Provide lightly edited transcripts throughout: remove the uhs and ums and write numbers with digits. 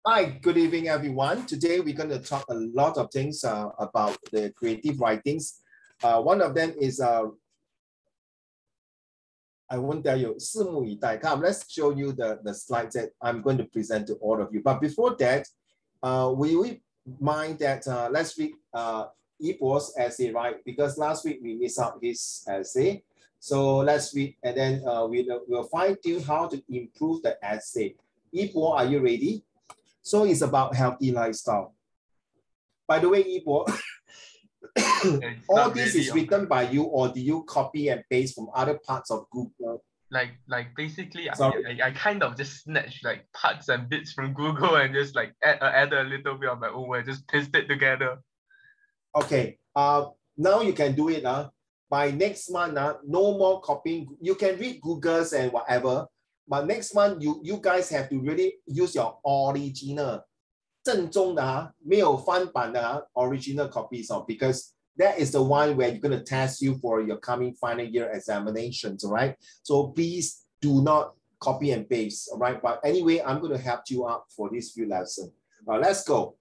Hi, good evening, everyone. Today we're going to talk a lot of things about the creative writings. One of them is, I won't tell you, 拭目以待. Come, let's show you the slides that I'm going to present to all of you. But before that, we mind that let's read Ipo's essay, right? Because last week we missed out his essay. So let's read, and then we'll find you how to improve the essay. Ipo, are you ready? So it's about healthy lifestyle. By the way, Ipo, all this is written by you, or do you copy and paste from other parts of Google? Like basically, I kind of just snatch like parts and bits from Google and just like add a little bit of my own way, just paste it together. Okay. Now you can do it. By next month, no more copying. You can read Google's and whatever, but next month you guys have to really use your original 正宗的没有翻版的 original copies because that is the one where you're going to test you for your coming final year examinations, all right? So please do not copy and paste, all right? But anyway, I'm going to help you out for this few lessons. Let's go.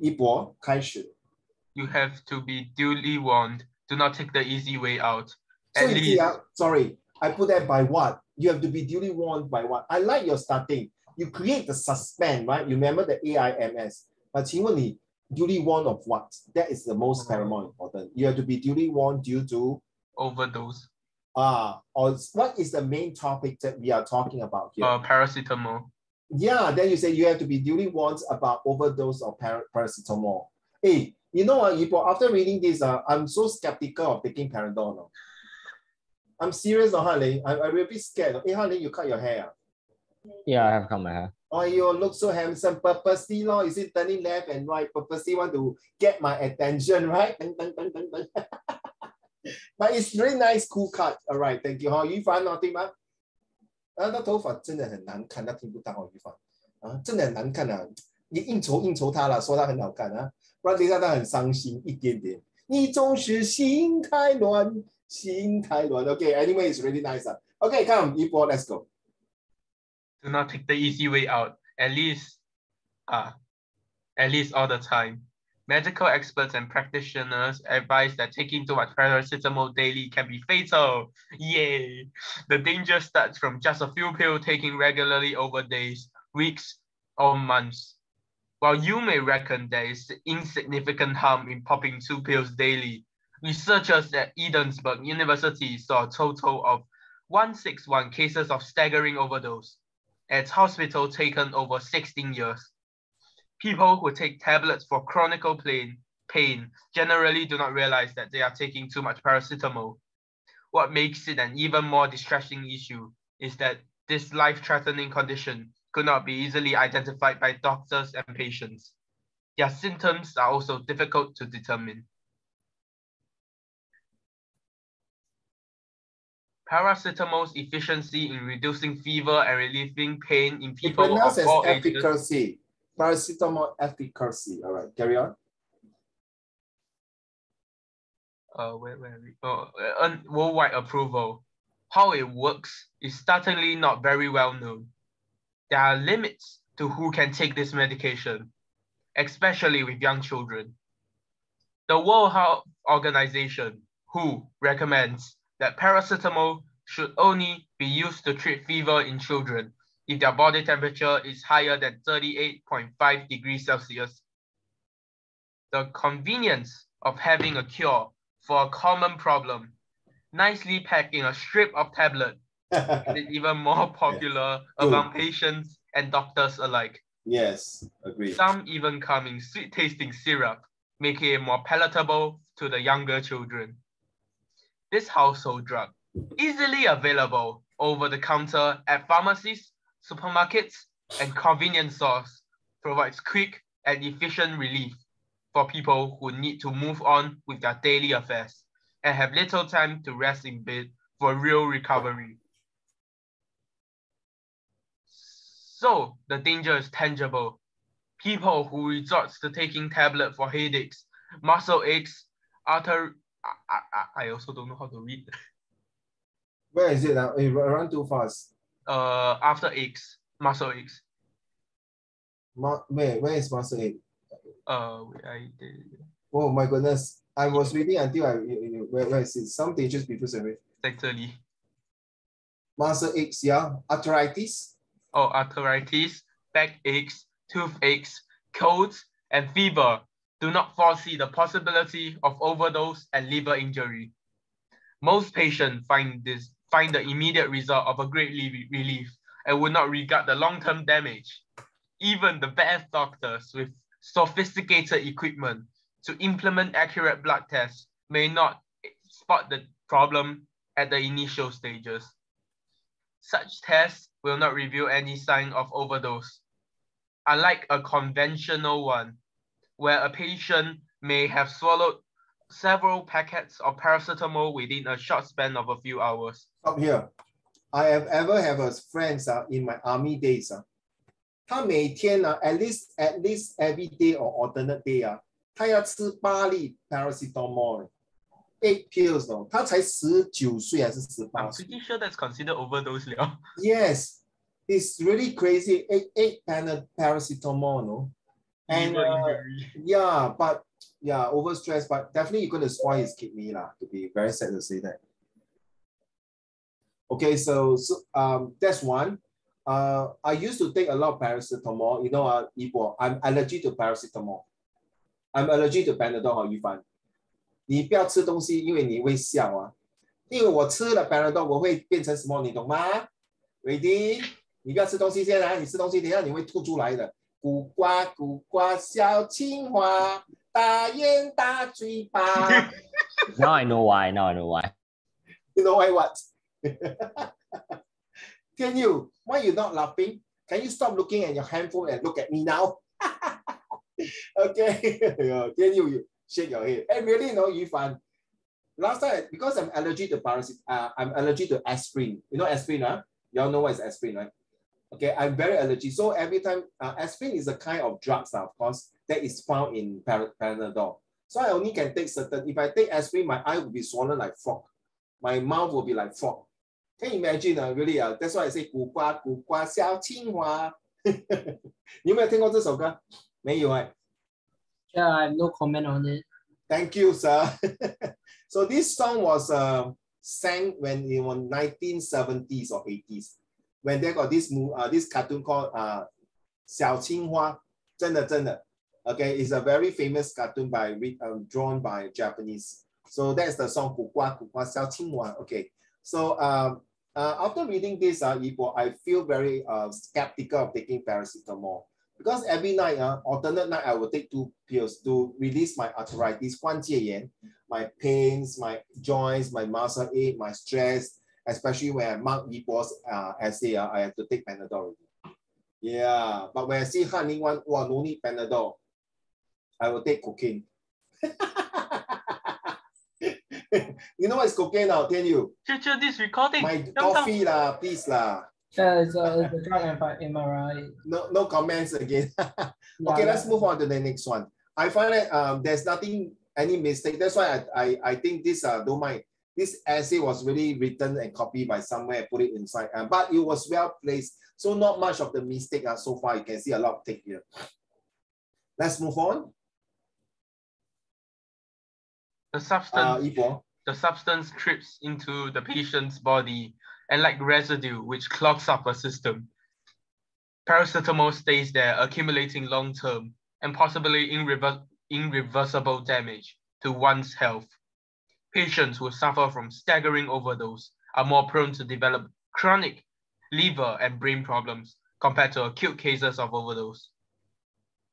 一博开始. You have to be duly warned. Do not take the easy way out. So you see, sorry, I put that by what? You have to be duly warned by what? I like your starting. You create the suspense, right? You remember the AIMS. But 请问你 duly warned of what? That is the most paramount important. You have to be duly warned due to overdose. Or what is the main topic that we are talking about here? Paracetamol. Yeah, then you say you have to be duly warned about overdose of paracetamol. Hey, you know what, Ipo, after reading this, I'm so skeptical of taking Panadol. I'm serious, I'm really scared. Hey, Harley, you cut your hair? Yeah, I have cut my hair. Oh, you look so handsome. Purposely, Lord, is it turning left and right? Purposely want to get my attention, right? But it's really nice, cool cut. All right, thank you. 于凡 nothing 吗？那头发真的很难看，他听不到于凡真的很难看啊！你应酬他了，说他很好看啊，不然等一下他很伤心一点点。你总是心太乱，心太乱。Okay, anyway, it's really nice. Okay, come, Ipo, let's go. Do not take the easy way out. At least all the time. Medical experts and practitioners advise that taking too much paracetamol daily can be fatal. Yay! The danger starts from just a few pills taken regularly over days, weeks, or months. While you may reckon there is insignificant harm in popping 2 pills daily, researchers at Edinburgh University saw a total of 161 cases of staggering overdose at hospitals taken over 16 years. People who take tablets for chronic pain generally do not realize that they are taking too much paracetamol. What makes it an even more distressing issue is that this life-threatening condition could not be easily identified by doctors and patients. Their symptoms are also difficult to determine. Paracetamol's efficiency in reducing fever and relieving pain in people of all ages. Efficacy. Paracetamol efficacy. All right, carry on. Where are we? Worldwide approval. How it works is startlingly not very well known. There are limits to who can take this medication, especially with young children. The World Health Organization, WHO, recommends that paracetamol should only be used to treat fever in children if their body temperature is higher than 38.5 degrees Celsius. The convenience of having a cure for a common problem, nicely packed in a strip of tablet, is even more popular among patients and doctors alike. Yes, agreed. Some even come in sweet-tasting syrup, making it more palatable to the younger children. This household drug, easily available over the counter at pharmacies, supermarkets, and convenience stores, provides quick and efficient relief for people who need to move on with their daily affairs and have little time to rest in bed for real recovery. So the danger is tangible. People who resort to taking tablets for headaches, muscle aches, I also don't know how to read. Where is it now? You run too fast. After aches, muscle aches. Where is Master 8? I did. Oh my goodness. I was reading until where is it? Some dangerous people say Exactly. Master 8, yeah. Arthritis. Oh, arthritis, backaches, toothaches, colds, and fever. Do not foresee the possibility of overdose and liver injury. Most patients find the immediate result of a great relief and would not regard the long-term damage. Even the best doctors with sophisticated equipment to implement accurate blood tests may not spot the problem at the initial stages. Such tests will not reveal any sign of overdose. Unlike a conventional one, where a patient may have swallowed several packets of paracetamol within a short span of a few hours. Up here, I have ever have a friends in my army days 他每天at least every day or alternate day 他要吃8粒 paracetamol 8 pills 他才19岁还是18岁 I'm pretty sure that's considered overdose 了. Yes, it's really crazy. 8 paracetamol, no? And yeah, but yeah, overstressed, but definitely you're going to spoil his kidney lah. To be very sad to say that. Okay, so that's one. I used to take a lot of paracetamol. You know, I'm allergic to paracetamol. I'm allergic to Panadol 于凡。你不要吃东西，因为你会笑啊。因为我吃了 Panadol， 我会变成什么？你懂吗 ？Ready？ 你不要吃东西先啊！你吃东西，等一下你会吐出来的。苦瓜苦瓜小青蛙，大眼大嘴巴。Now I know why. Now I know why. You know why what? Can you? Why you not laughing? Can you stop looking at your handphone and look at me now? Okay. Can you shake your head? Hey, really, no, Yu Fan. Last time, because I'm allergic to I'm allergic to aspirin. You know aspirin, huh? You all know what is aspirin, right? Okay, I'm very allergic. So every time, aspirin is a kind of drugs, of course, that is found in Panadol. So I only can take certain. If I take aspirin, my eye will be swollen like frog. My mouth will be like frog. Can you imagine? Really, that's why I say 苦瓜苦瓜小青蛙。你有没有听过这首歌？没有哎。Yeah, I have no comment on it. Thank you, sir. So this song was sang when in the 1970s or 80s, when they got this cartoon called 小青蛙，真的真的。Okay, it's a very famous cartoon drawn by Japanese. So that's the song 苦瓜苦瓜小青蛙。Okay, so after reading this, I feel very skeptical of taking paracetamol. Because every night, alternate night, I will take 2 pills to release my arthritis, 关节炎, my pains, my joints, my muscle ache, my stress, especially when I mark Yibo's essay, I have to take Panadol. Yeah, but when I see Han Ning one, wow, no need Panadol, I will take cocaine. You know what is cocaine now? Tell you. Teacher, this recording. My coffee lah, please lah. Yeah, it's a drug, am I right? No comments again. Okay, let's move on to the next one. I find that there's nothing, any mistake. That's why I think this, don't mind. This essay was really written and copied by somewhere, put it inside. But it was well placed. So not much of the mistake so far. You can see a lot of take here. Let's move on. The substance trips into the patient's body and like residue which clogs up a system. Paracetamol stays there, accumulating long-term and possibly irreversible damage to one's health. Patients who suffer from staggering overdose are more prone to develop chronic liver and brain problems compared to acute cases of overdose.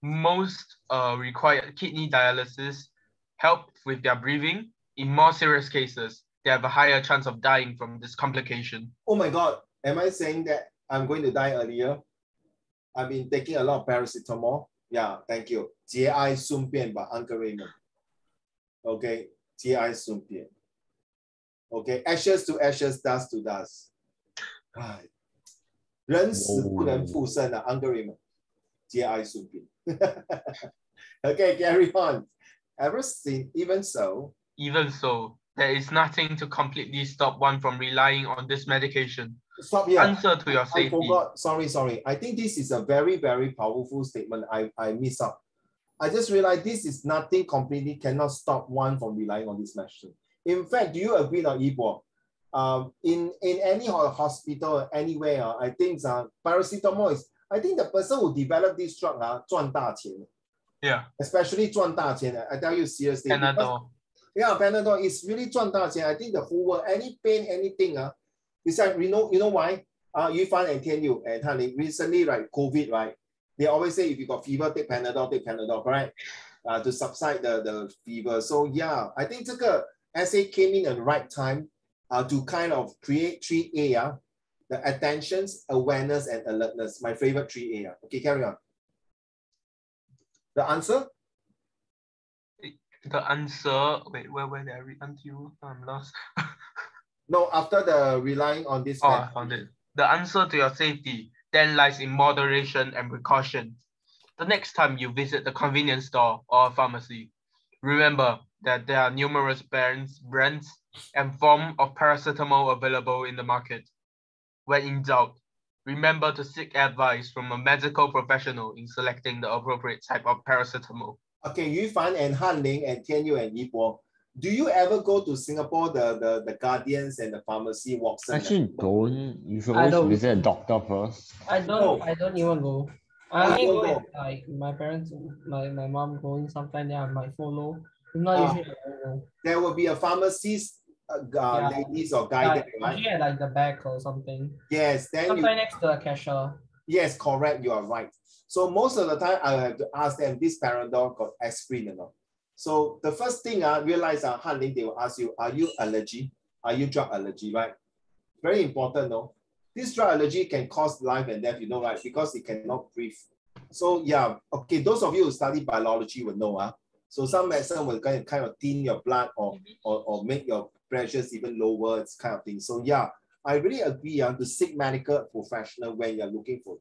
Most require kidney dialysis, help with their breathing. In more serious cases, they have a higher chance of dying from this complication. Oh my God, am I saying that I'm going to die earlier? I've been taking a lot of paracetamol. Yeah, thank you. 节哀顺变 by Uncle Raymond. Okay, 节哀顺变. Okay, ashes to ashes, dust to dust. 人死不能复生 Uncle Raymond. 节哀顺变. Okay, carry on. Even so, there is nothing to completely stop one from relying on this medication Stop here. Answer to your I safety. forgot. Sorry. I think this is a very, very powerful statement. I missed out. I just realized this is nothing completely cannot stop one from relying on this medicine. In fact, do you agree on Yibo? In any hospital anywhere, I think paracetamol is. I think the person who developed this drug 赚大钱. Yeah. Especially 赚大钱. I tell you seriously. Panadol. Yeah, Panadol is really 赚大钱. I think the whole world, any pain, anything, it's like you know why? Yufan and Tianyu and Hanling recently, right? COVID, right? They always say if you got fever, take Panadol, correct? To subside the fever. So yeah, I think this essay came in at the right time to kind of create 3A, the attentions, awareness, and alertness. My favorite 3A. Okay, carry on. The answer? The answer, wait, where did I read until? I'm lost. No, after the relying on this. Oh, I found it. The answer to your safety then lies in moderation and precaution. The next time you visit the convenience store or a pharmacy, remember that there are numerous brands and forms of paracetamol available in the market. When in doubt, remember to seek advice from a medical professional in selecting the appropriate type of paracetamol. Okay, Yufan and Hanling and Tianyu and Yibo, do you ever go to Singapore, the Guardians and the pharmacy Watson? Actually, don't. You should always visit a doctor first. I don't even go. I only go go. if, like my parents, my mom going sometime, then I might follow. If not, usually I don't go. There will be a pharmacist, ladies or guy there, right? Usually at like the back or something. Yes, then Sometimes next to the cashier. Yes, correct. You are right. So most of the time, I have to ask them, this Panadol got aspirin or not? So the first thing I realize, Hanling, they will ask you, are you allergy? Are you drug allergy, right? Very important, no? This drug allergy can cause life and death, you know, right? Because it cannot breathe. So yeah, okay, those of you who study biology will know. So some medicine will kind of thin your blood or make your pressures even lower, it's kind of thing. So yeah, I really agree to seek medical professional when you're looking for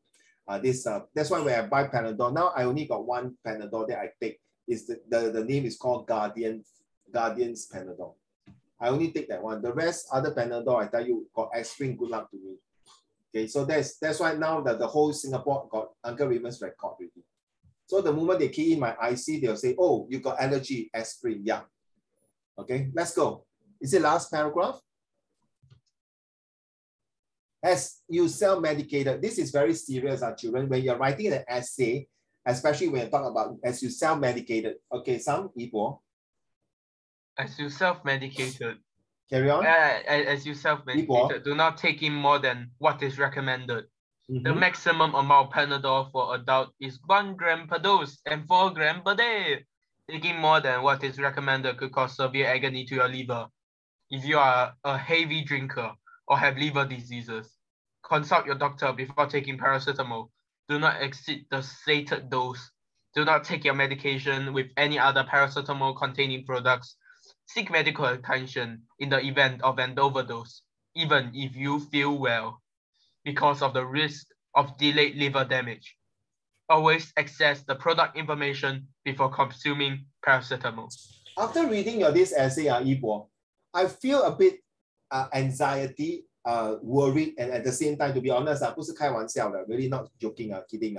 this. That's why when I buy Panadol, now I only got one Panadol that I take. Is the name is called Guardian's Panadol. I only take that one. The rest, other Panadol, I tell you, got aspirin, good luck to me. Okay, so that's why now that the whole Singapore got Uncle Raymond's record already. So the moment they key in my IC, they'll say, oh, you got allergy, aspirin, yeah. Okay, let's go. Is it last paragraph? As you self-medicated, this is very serious, children. When you're writing an essay, especially when you talk about as you self-medicated. Okay, some people. As you self-medicated. Carry on. As you self-medicated, do not take in more than what is recommended. The maximum amount of Panadol for adult is 1 gram per dose and 4 grams per day. Taking more than what is recommended could cause severe agony to your liver. If you are a heavy drinker or have liver diseases, consult your doctor before taking paracetamol. Do not exceed the stated dose. Do not take your medication with any other paracetamol-containing products. Seek medical attention in the event of an overdose, even if you feel well, because of the risk of delayed liver damage. Always access the product information before consuming paracetamol. After reading this essay, Yibo, I feel a bit anxiety, worried, and at the same time, to be honest, 不是开玩笑的, really not joking, kidding.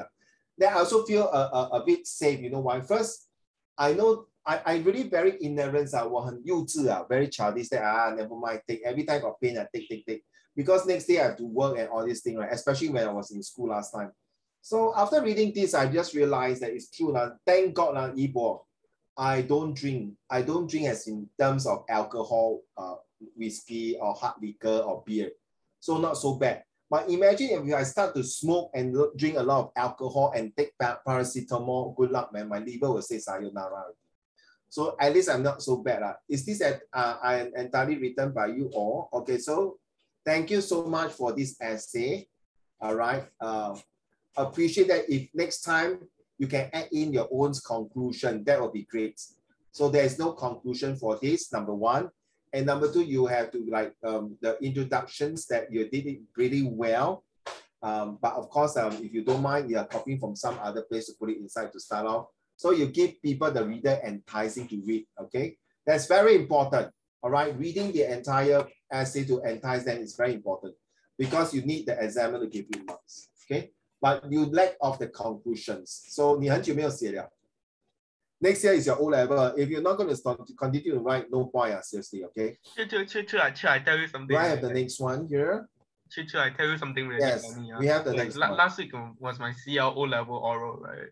Then I also feel a bit safe. You know why? First, I know I really very ignorant. 我很幼稚, very childish. That never mind. Take every time got pain, I take. Because next day I have to work and all this thing, right? Especially when I was in school last time. So after reading this, I just realized that it's true. Thank God, Yibo, I don't drink. I don't drink as in terms of alcohol, whiskey or hard liquor or beer. So not so bad. But imagine if I start to smoke and drink a lot of alcohol and take paracetamol, good luck, man. My liver will say sayonara. So at least I'm not so bad. Is this entirely written by you all? Okay, so thank you so much for this essay. All right. Appreciate that. If next time you can add in your own conclusion, that would be great. So there's no conclusion for this, number one. And number two, you have to like the introductions that you did it really well. But of course, if you don't mind, you are copying from some other place to put it inside to start off. So you give people, the reader, enticing to read, okay? That's very important, all right? Reading the entire essay to entice them is very important. because you need the examiner to give you marks. Okay, but you lack of the conclusions. So 你很久没有写了。Next year is your O level. If you're not going to start to continue to write, no point. Seriously, okay? I tell you something. Do I have the next one here? I tell you something really yes, funny. We have the next one. Last week was my CL O level oral, right?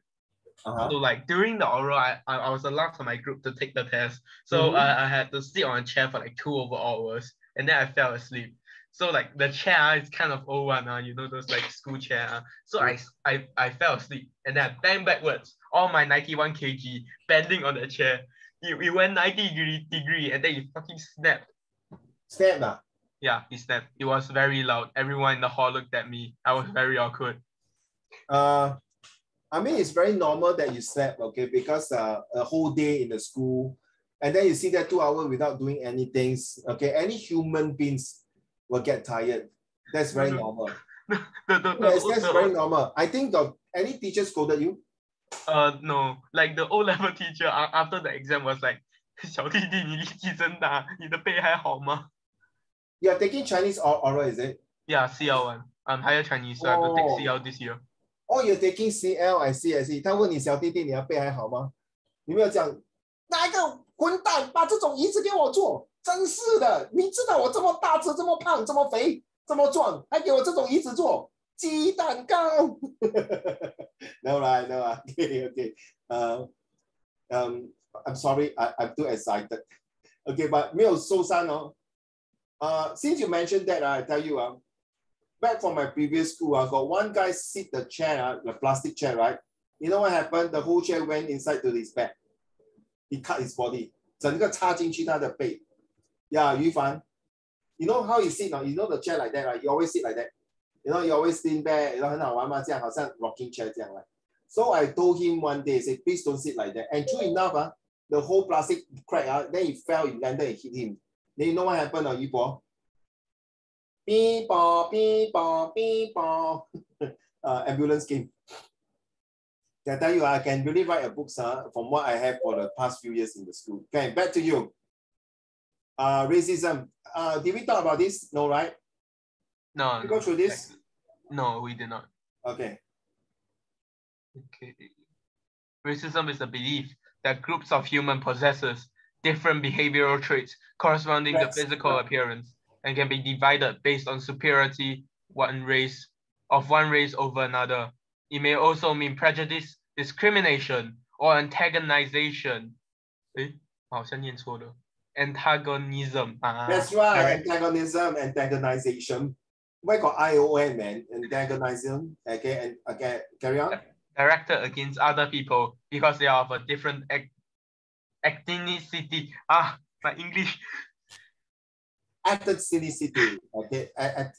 Uh-huh. So like during the oral, I was the last of my group to take the test. So I had to sit on a chair for like 2 over hours, and then I fell asleep. So like the chair is kind of old one, you know, those like school chair. So I fell asleep and then I banged backwards. All my 91 kg bending on the chair. It went 90 degree and then it fucking snapped. Snapped, ah? Yeah, it snapped. It was very loud. Everyone in the hall looked at me. I was very awkward. I mean, it's very normal that you slept, okay, because a whole day in the school, and then you sit there 2 hours without doing anything. Okay, any human beings will get tired. That's very normal. That's very normal. I think any teacher scolded you? No. Like the O-level teacher after the exam was like, 小弟弟，你力气真大，你的背还好吗? You are taking Chinese oral, is it? Yeah, CL1. I'm higher Chinese, so I have to take CL this year. Oh, you're taking CL, I see, I see. 他问你小弟弟，你的背还好吗？你没有讲哪一个混蛋把这种椅子给我坐？真是的，你知道我这么大只、这么胖、这么肥、这么壮，还给我这种椅子坐？鸡蛋糕。No, right, no, okay, okay. I'm sorry, I'm too excited. Okay, but 没有受伤哦。Since you mentioned that, I tell you, back from my previous school, I got one guy sit the chair, the plastic chair, right? You know what happened? The whole chair went inside to his back. He cut his body. 整个插进去他的背。Yeah, Yu Fan. You know how you sit now? You know the chair like that, right? You always sit like that. You know, you always lean back. You know, 很好玩嘛，这样好像 rocking chair 这样 right? So I told him one day, I said, please don't sit like that. And true enough, the whole plastic cracked, then he fell, he landed and hit him. Then you know what happened, Yu Po? Beep, beep, beep, ambulance came. I tell you, I can really write a book, from what I have for the past few years in the school. Okay, back to you. Racism. Did we talk about this? No, right? No. We go through this? No, we did not. Okay. Okay. Racism is the belief that groups of humans possesses different behavioral traits corresponding to physical appearance and can be divided based on superiority one race over another. It may also mean prejudice, discrimination, or antagonization. Antagonism. That's right, antagonization. Why got ION, man? Antagonism. Okay, and okay, carry on. Directed against other people because they are of a different ethnicity. My English. Ethnicity. Okay.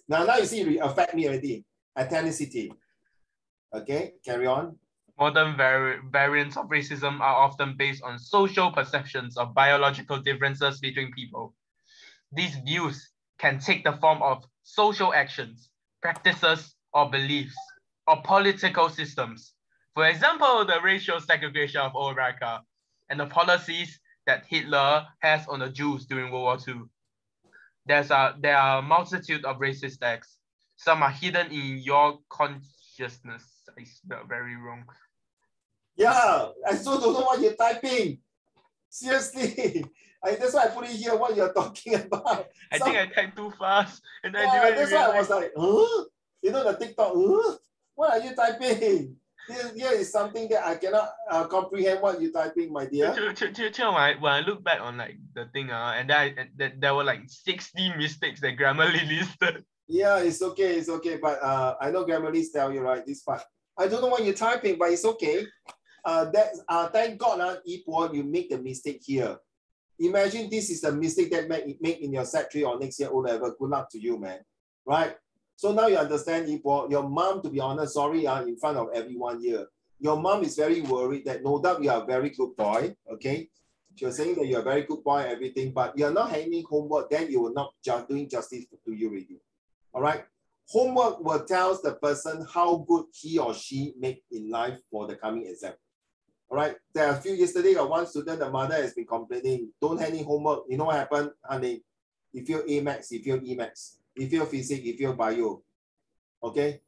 Now you see, it affect me already. Ethnicity. Okay, carry on. Modern variants of racism are often based on social perceptions of biological differences between people. These views can take the form of social actions, practices, or beliefs, or political systems. For example, the racial segregation of America and the policies that Hitler has on the Jews during World War II. There are a multitude of racist acts. Some are hidden in your consciousness. I spelled very wrong. Yeah, I still don't know what you're typing. Seriously. That's why I put it here, what you're talking about. I think I typed too fast. And that's why I was like, huh? You know the TikTok, huh? What are you typing? Here is something that I cannot comprehend what you're typing, my dear. When I look back on like the thing, and then there were like 60 mistakes that Grammarly listed. Yeah, it's okay, but I know Grammarly tell you, right, this part. I don't know what you're typing, but it's okay. Thank God, Yipo, you make the mistake here. Imagine this is a mistake that make in your Set 3 or next year O-level. Good luck to you, man. Right? So now you understand, Yipo, your mom, to be honest, sorry, in front of everyone here, your mom is very worried that no doubt you are a very good boy, okay? She was saying that you're a very good boy, everything, but you're not handing homework, then you will not doing justice to you already. All right? Homework will tell the person how good he or she make in life for the coming exam. All right. There are a few yesterday, got one student, the mother has been complaining, don't hand in homework. You know what happened, honey? You feel A max, you feel E max. he failed physics, he failed bio. Okay?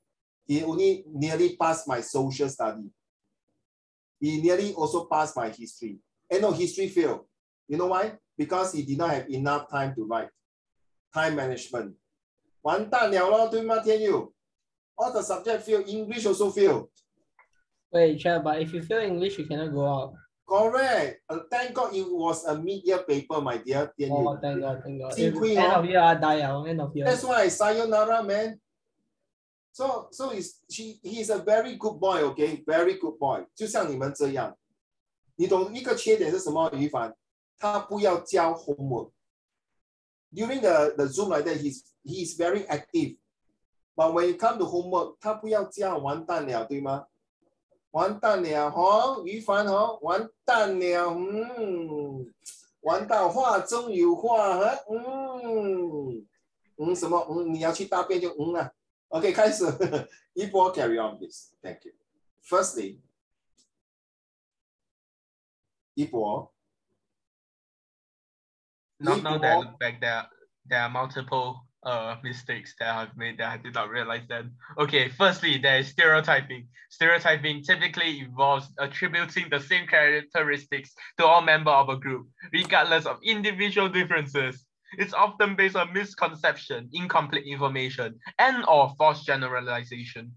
He only nearly passed my social study. He nearly also passed my history. And no, history failed. You know why? Because he did not have enough time to write. Time management. 完蛋了咯，对吗，天佑? All the subject fail, English also fail. Wait, Chad, but if you fail English, you cannot go out. Correct. Thank God it was a mid-year paper, my dear. Oh, thank God, thank God. If end of year, I die out. End of year. That's why sayonara, man. So he's a very good boy, okay? Very good boy. 就像你们这样，你懂一个缺点是什么？于凡，他不要交 homework. During the Zoom like that, he's very active. But when it comes to homework, 他不要交，完蛋了，对吗？完蛋了，吼，于凡吼，完蛋了，完蛋，话中有话，什么，你要去大便就啊。Okay, 开始，一波 carry on this. Thank you. Firstly, 一波。Now that I look back, there are multiple mistakes that I've made that I did not realize then. Okay, firstly, there is stereotyping. Stereotyping typically involves attributing the same characteristics to all members of a group, regardless of individual differences. It's often based on misconception, incomplete information, and/or false generalization.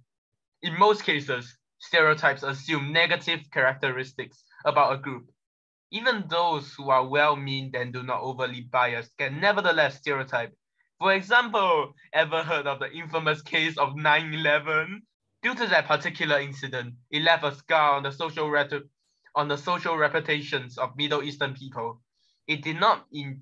In most cases, stereotypes assume negative characteristics about a group. Even those who are well-meaning and do not overly biased can nevertheless stereotype. For example, ever heard of the infamous case of 9/11? Due to that particular incident, it left a scar on the social reputations of Middle Eastern people. It did not in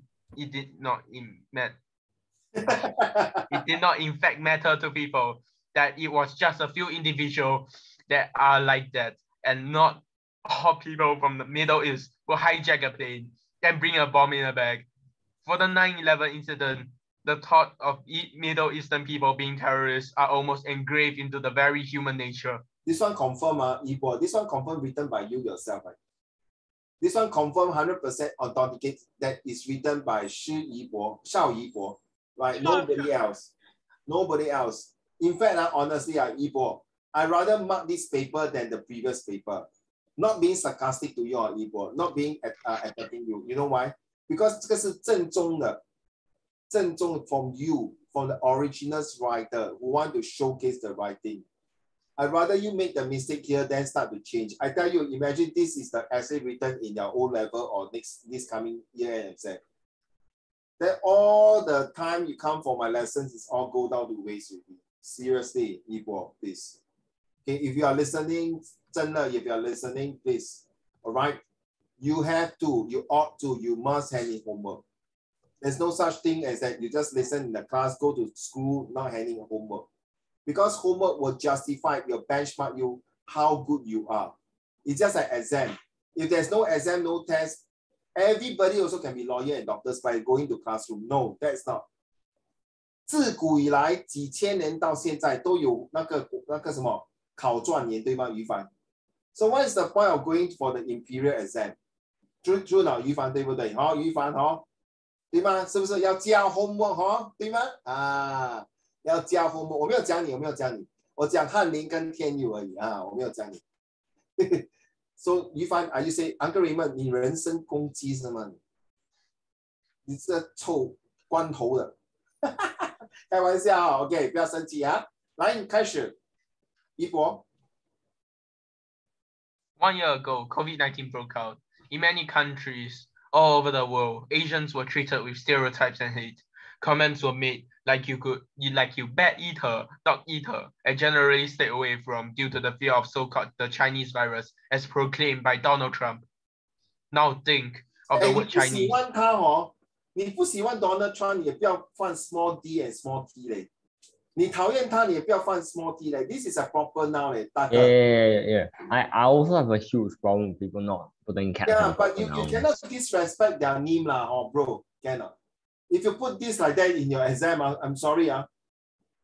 fact matter to people that it was just a few individuals that are like that, and not all people from the Middle East will hijack a plane and bring a bomb in a bag. For the 9/11 incident, the thought of Middle Eastern people being terrorists are almost engraved into the very human nature. This one confirm, Ibo. This one confirm written by you yourself, right? This one confirm 100% authenticate that is written by Shao Yibo, right? Nobody else. Nobody else. In fact, honestly, Ibo, I rather mark this paper than the previous paper. Not being sarcastic to you, Ibo, not being attacking you. You know why? Because 这个是正宗的 from you, from the original writer who want to showcase the writing. I'd rather you make the mistake here than start to change. I tell you, imagine this is the essay written in your O level or this coming year exam. Then all the time you come for my lessons is all go down to waste with you. Seriously, Ibo, please. Okay, if you are listening, if you are listening, please. All right, you have to, you ought to, you must hand in homework. There's no such thing as that you just listen in the class, go to school, not handing homework. Because homework will justify your benchmark you how good you are. It's just an exam. If there's no exam, no test, everybody also can be lawyer and doctors by going to classroom. No, that's not. 自古以来几千年到现在都有那个什么考状元，对吗，于凡？ So what is the point of going for the imperial exam? 就脑于凡对不对？好，于凡好，对吗？是不是要交 homework 哈？对吗？啊。 要交 homework， 我没有讲你，我讲翰林跟天佑而已啊，我没有讲你。So 于凡 ，Are you say Uncle Raymond， 你人身攻击是吗？你这臭光头的，开玩笑 ，OK， 不要生气啊。来，开始，一博。1 year ago, COVID-19 broke out. In many countries all over the world, Asians were treated with stereotypes and hate. Comments were made like you bad eater, dog eater, and generally stayed away from due to the fear of so-called the Chinese virus as proclaimed by Donald Trump. Now think of the word Chinese. 你不喜欢他哦，你不喜欢 Donald Trump， 你也不要放 small d and small t 嘞。你讨厌他，你也不要放 small t 嘞。This is a proper noun 嘞，大哥。Yeah. I also have a huge problem with people not putting cats. Yeah, but you cannot disrespect their name lah, bro. Cannot. If you put this like that in your exam, I'm sorry,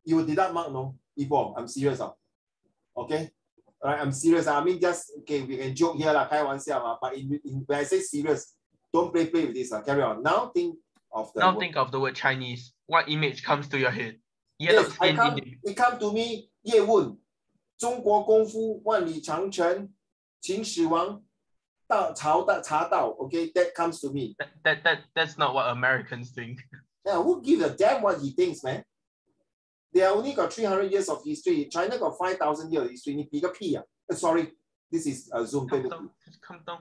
you will deduct mark, no? Ibo, I'm serious. Okay? All right, I'm serious. I mean, just, okay, we can joke here, but when I say serious, don't play with this. Carry on. Now think of the Now word. think of the word Chinese. What image comes to your head? Yellow Yes, skin individual. it come to me, 叶问, 中国功夫万里长城, 秦始皇, 茶道, okay, that comes to me. That's not what Americans think. Yeah, who give a damn what he thinks, man? They only got 300 years of history. China got 5,000 years of history. 你比个屁啊. Sorry, this is a Zoom. Come down.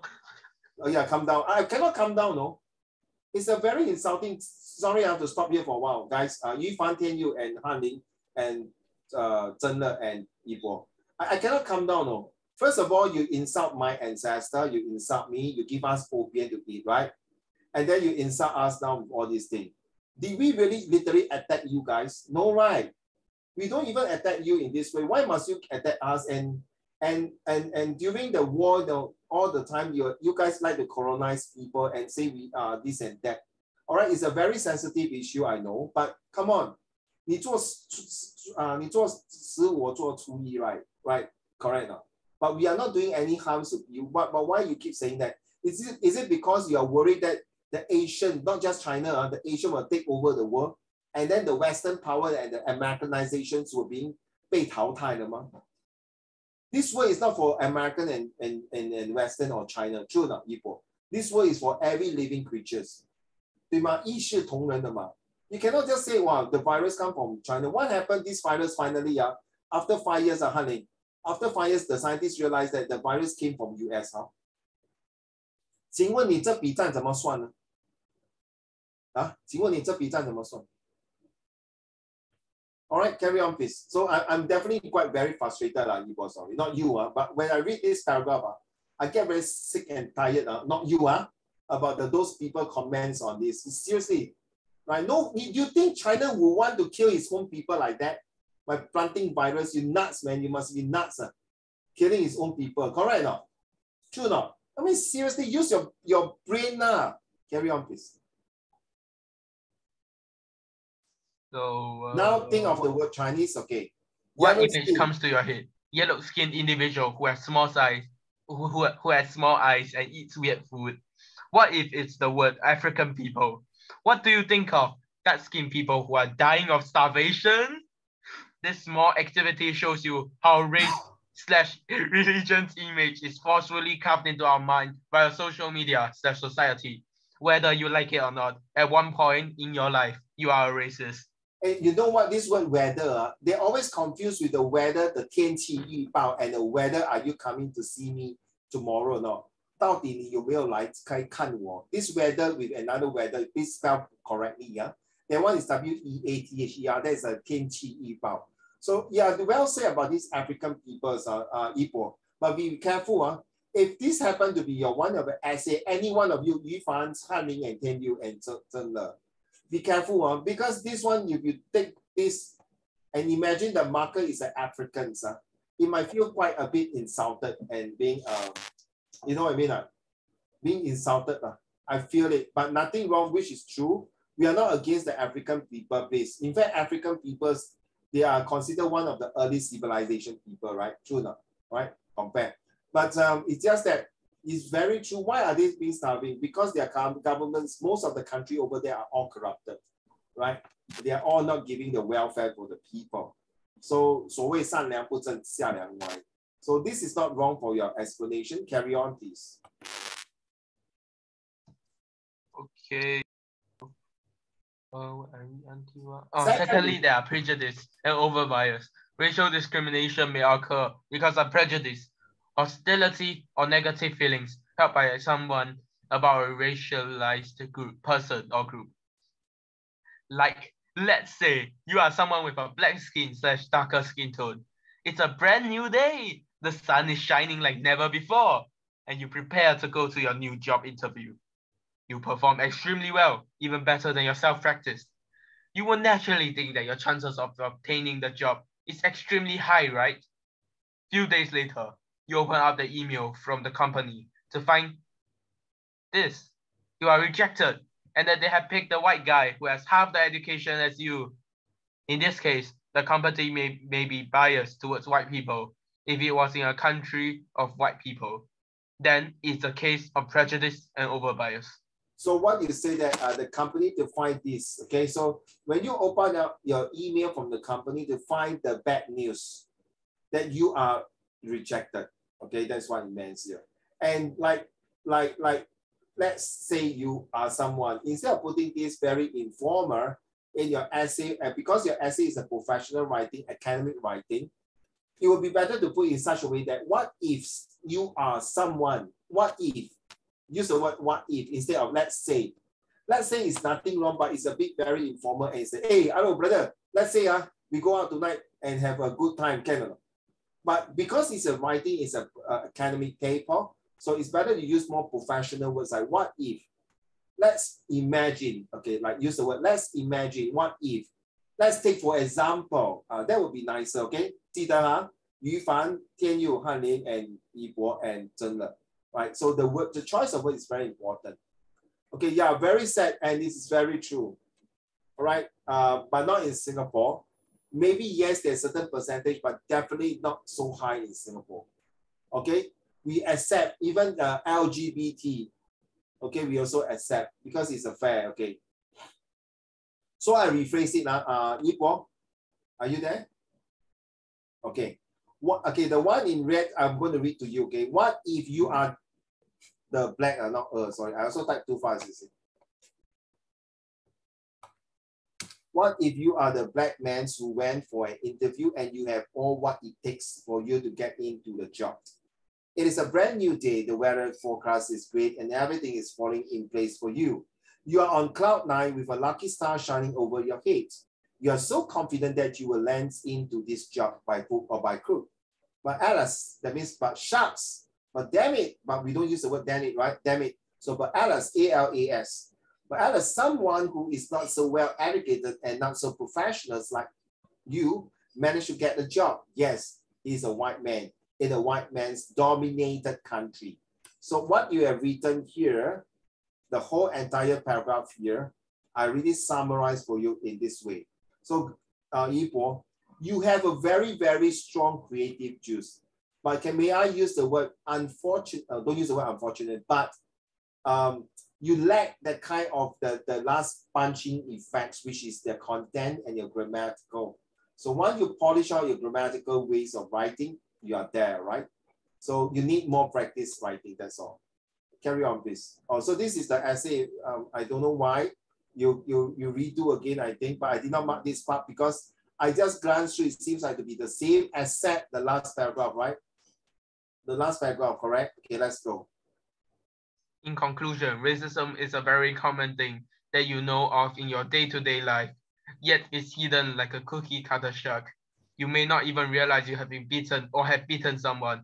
Oh yeah, come down. I cannot come down, no. It's a very insulting. Sorry, I have to stop here for a while, guys. Yu Fan, Tian Yu, and Han Ling, and Zhen Le, and Yibo. I cannot come down, no. First of all, you insult my ancestor, you insult me, you give us opium to eat, right? And then you insult us now with all these things. Did we really literally attack you guys? No, right? We don't even attack you in this way. Why must you attack us? And during the war, all the time you guys like to colonize people and say we are this and that. All right, it's a very sensitive issue, I know, but come on, 你做十我做初一, right? Right, correct. No? But we are not doing any harm to you. But why you keep saying that? Is it because you are worried that the Asian, not just China, the Asian will take over the world, and then the Western power and the Americanizations were being 被淘汰了吗? This word is not for American and Western or China, true or not, Yibo? This word is for every living creatures. 对吗? 一视同仁的嘛. You cannot just say, wow, the virus come from China. What happened? This virus finally, after 5 years, honey, after 5 years, the scientists realized that the virus came from US. 请问你这笔账怎么算呢? 请问你这笔账怎么算? All right, carry on, please. So I'm definitely very frustrated, Yibo, sorry, not you, but when I read this paragraph, I get very sick and tired, not you, about those people comments on this. Seriously, right? No, you think China would want to kill its own people like that by planting virus? You nuts, man. You must be nuts, killing its own people. Correct or not? True or not? I mean, seriously, use your brain now. Carry on, please. So now think of the word Chinese, okay. What image comes to your head? Yellow-skinned individual who has small size, who has small eyes and eats weird food. What if it's the word African people? What do you think of dark-skinned people who are dying of starvation? This small activity shows you how race/religion's image is forcefully carved into our mind by social media/society. Whether you like it or not, at one point in your life, you are a racist. And you know what? This word weather, they always confused with the weather, the 天气预报, and the weather, are you coming to see me tomorrow or not? 到底你有没有来看我? This weather with another weather, please spell correctly. That one is WEATHER, that is a 天气预报. So yeah, well said about these African peoples, Ipo. But be careful, if this happened to be your one of the essay, any one of you, Yu Fan, Han Ling, and Tian Yu, and Zhen Le, be careful, because this one, if you take this and imagine the marker is an Africans, it might feel quite a bit insulted and being, you know what I mean? Being insulted. I feel it, but nothing wrong, which is true. We are not against the African people, please. In fact, African peoples, they are considered one of the early civilization people, right? True enough, right? Compare. But it's just that it's very true. Why are they being starving? Because their governments, most of the country over there are all corrupted, right? They are all not giving the welfare for the people. So, 所谓善良不正下良歪. So this is not wrong for your explanation. Carry on, please. Okay. Secondly, there are prejudice and over-bias. Racial discrimination may occur because of prejudice, hostility, or negative feelings held by someone about a racialized person or group. Like, let's say you are someone with a black skin/darker skin tone. It's a brand new day. The sun is shining like never before, and you prepare to go to your new job interview. You perform extremely well, even better than your self-practice. You will naturally think that your chances of obtaining the job is extremely high, right? Few days later, you open up the email from the company to find this. You are rejected, and that they have picked the white guy who has half the education as you. In this case, the company may be biased towards white people if it was in a country of white people. Then it's a case of prejudice and over-bias. So what you say that the company to find this, okay? So when you open up your email from the company to find the bad news that you are rejected, okay? That's what it means here. And like, let's say you are someone, instead of putting this very informal in your essay, and because your essay is a professional writing, academic writing, it would be better to put in such a way that what if you are someone, what if, use the word what if instead of let's say. Let's say it's nothing wrong, but it's a bit very informal and say, hey, hello brother, let's say we go out tonight and have a good time, can or not? But because it's a writing, it's a academic paper, so it's better to use more professional words like what if. Let's imagine, okay, like use the word, let's imagine, what if. Let's take for example, that would be nicer, okay? 记得哈，于凡、天佑、翰林 and 一博 and 真的。Right, so the choice of word is very important. Okay, yeah, very sad, and this is very true. All right, but not in Singapore. Maybe yes, there's a certain percentage, but definitely not so high in Singapore. Okay, we accept even the LGBT. Okay, we also accept because it's a fair. Okay, so I rephrase it now. Yipo, are you there? Okay. Okay, the one in red, I'm going to read to you, okay? What if you are the black, sorry, I also typed too fast, you see. What if you are the black man who went for an interview and you have all what it takes for you to get into the job? It is a brand new day, the weather forecast is great and everything is falling in place for you. You are on cloud 9 with a lucky star shining over your head. You are so confident that you will land into this job by hook or by crook. But alas, that means but shucks, but damn it, but we don't use the word damn it, right? Damn it. So but alas, A-L-A-S. But alas, someone who is not so well educated and not so professional like you managed to get the job. Yes, he's a white man in a white man's dominated country. So what you have written here, the whole entire paragraph here, I really summarize for you in this way. So, Yipo, you have a very, very strong creative juice. But may I use the word unfortunate? Don't use the word unfortunate, but you lack that kind of the last punching effects, which is the content and your grammatical. So once you polish out your grammatical ways of writing, you are there, right? So you need more practice writing, that's all. Carry on, please. Oh, so this is the essay. I don't know why you redo again, I think, but I did not mark this part because I just glanced through, it seems like to be the same except the last paragraph, right? The last paragraph, correct? Okay, let's go. In conclusion, racism is a very common thing that you know of in your day-to-day life, yet it's hidden like a cookie-cutter shark. You may not even realize you have been beaten or have beaten someone.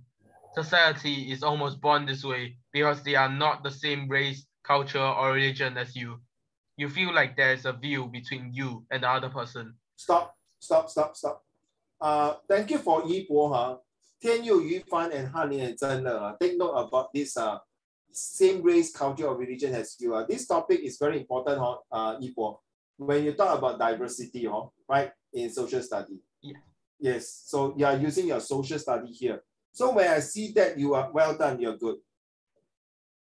Society is almost born this way because they are not the same race, culture, or religion as you. You feel like there's a view between you and the other person. Stop. Thank you for Yipo, Tian Yu, Yu Fan, and Han Lin and Zhen Le. Take note about this same race, culture, or religion as you. This topic is very important, Yipo. When you talk about diversity, right, in social study. Yeah. Yes, so you are using your social study here. So when I see that you are well done, you're good.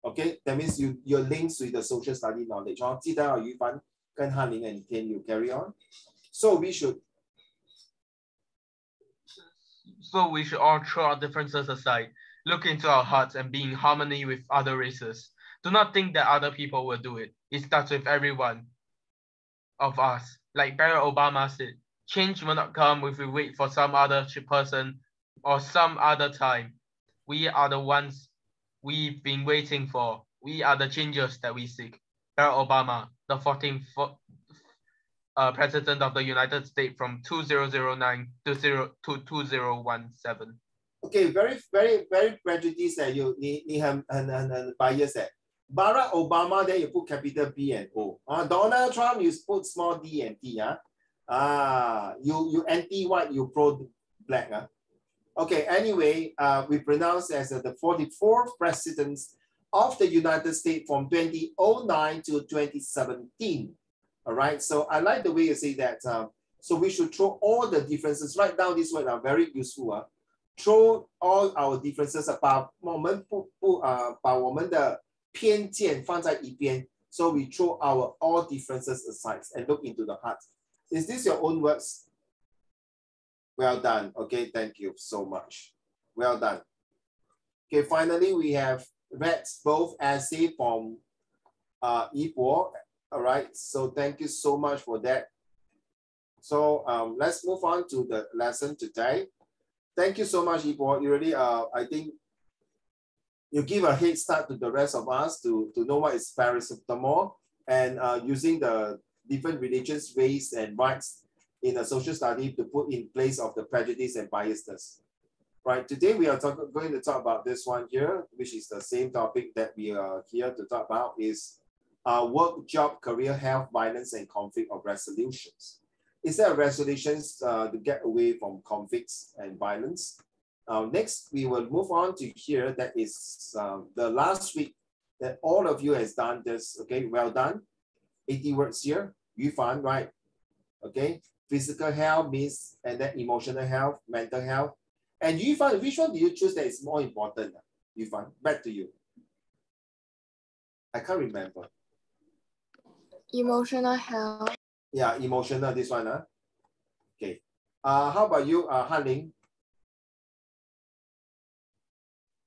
Okay, that means your links with the social study knowledge. 记得Yu Fan 跟Han Lin and Tian Yu carry on. So we should all throw our differences aside, look into our hearts and be in harmony with other races. Do not think that other people will do it. It starts with every one of us. Like Barack Obama said, change will not come if we wait for some other person or some other time. We are the ones we've been waiting for. We are the changes that we seek. Barack Obama, the 14th President of the United States from 2009 to 2017. Okay, very prejudiced that you 你很 biased that. Barack Obama, then you put capital B and O. Donald Trump, you put small d and t. You anti-white, you pro-black. Okay, anyway, we pronounce as the 44th President of the United States from 2009 to 2017. All right, so I like the way you say that. So we should throw all the differences. Write down this word, very useful. Throw all our differences 把我们的偏见放在一边 So we throw our all differences aside and look into the heart. Is this your own words? Well done. Okay, thank you so much. Well done. Okay, finally, we have read both essay from Ipo. All right, so thank you so much for that. So let's move on to the lesson today. Thank you so much, Ipo. You really, I think you give a head start to the rest of us to know what is paracetamol and using the different religions, race, and rights in a social study to put in place of the prejudice and biasness. Right, today we are going to talk about this one here, which is the same topic that we are here to talk about, is work, job, career, health, violence, and conflict of resolutions. Is there resolutions to get away from conflicts and violence? Next, we will move on to here. That is the last week that all of you has done this. Okay, well done. 80 words here. You found right. Okay, physical health means, and then emotional health, mental health. And you find which one do you choose that is more important? You find back to you. I can't remember. Emotional health. Yeah, emotional. This one, Okay. How about you, Han Ling?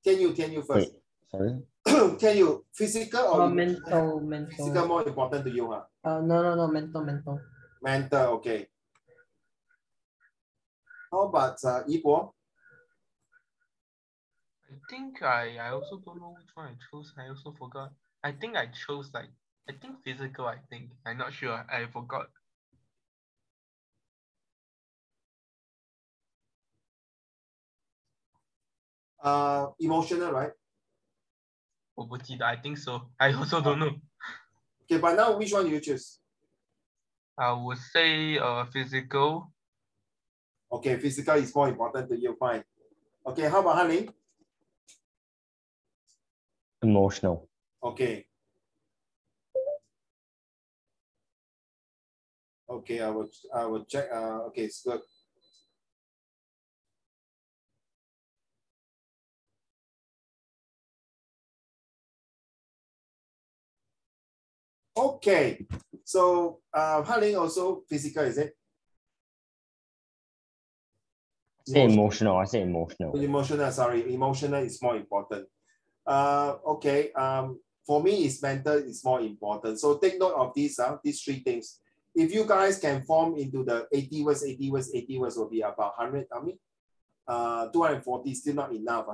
Can you first? Wait, sorry. Can you physical or mental. physical more important to you, huh? No, mental. Mental, okay. How about Ipo? I think I also don't know which one I chose. I also forgot. I think I chose physical, I think. I'm not sure. I forgot. Emotional, right? I think so. I also don't know. Okay, but now which one do you choose? I would say physical. Okay, physical is more important to you, fine. Okay, how about Han Ling? Emotional. Okay. Okay, I will check. Okay, it's good. Okay, so Han Ling also physical, is it? Say emotional. I say emotional. Emotional, sorry, emotional is more important. Okay, for me, it's mental is more important. So take note of these three things. If you guys can form into the 80 words, 80 words, 80 words will be about 100, 240 still not enough.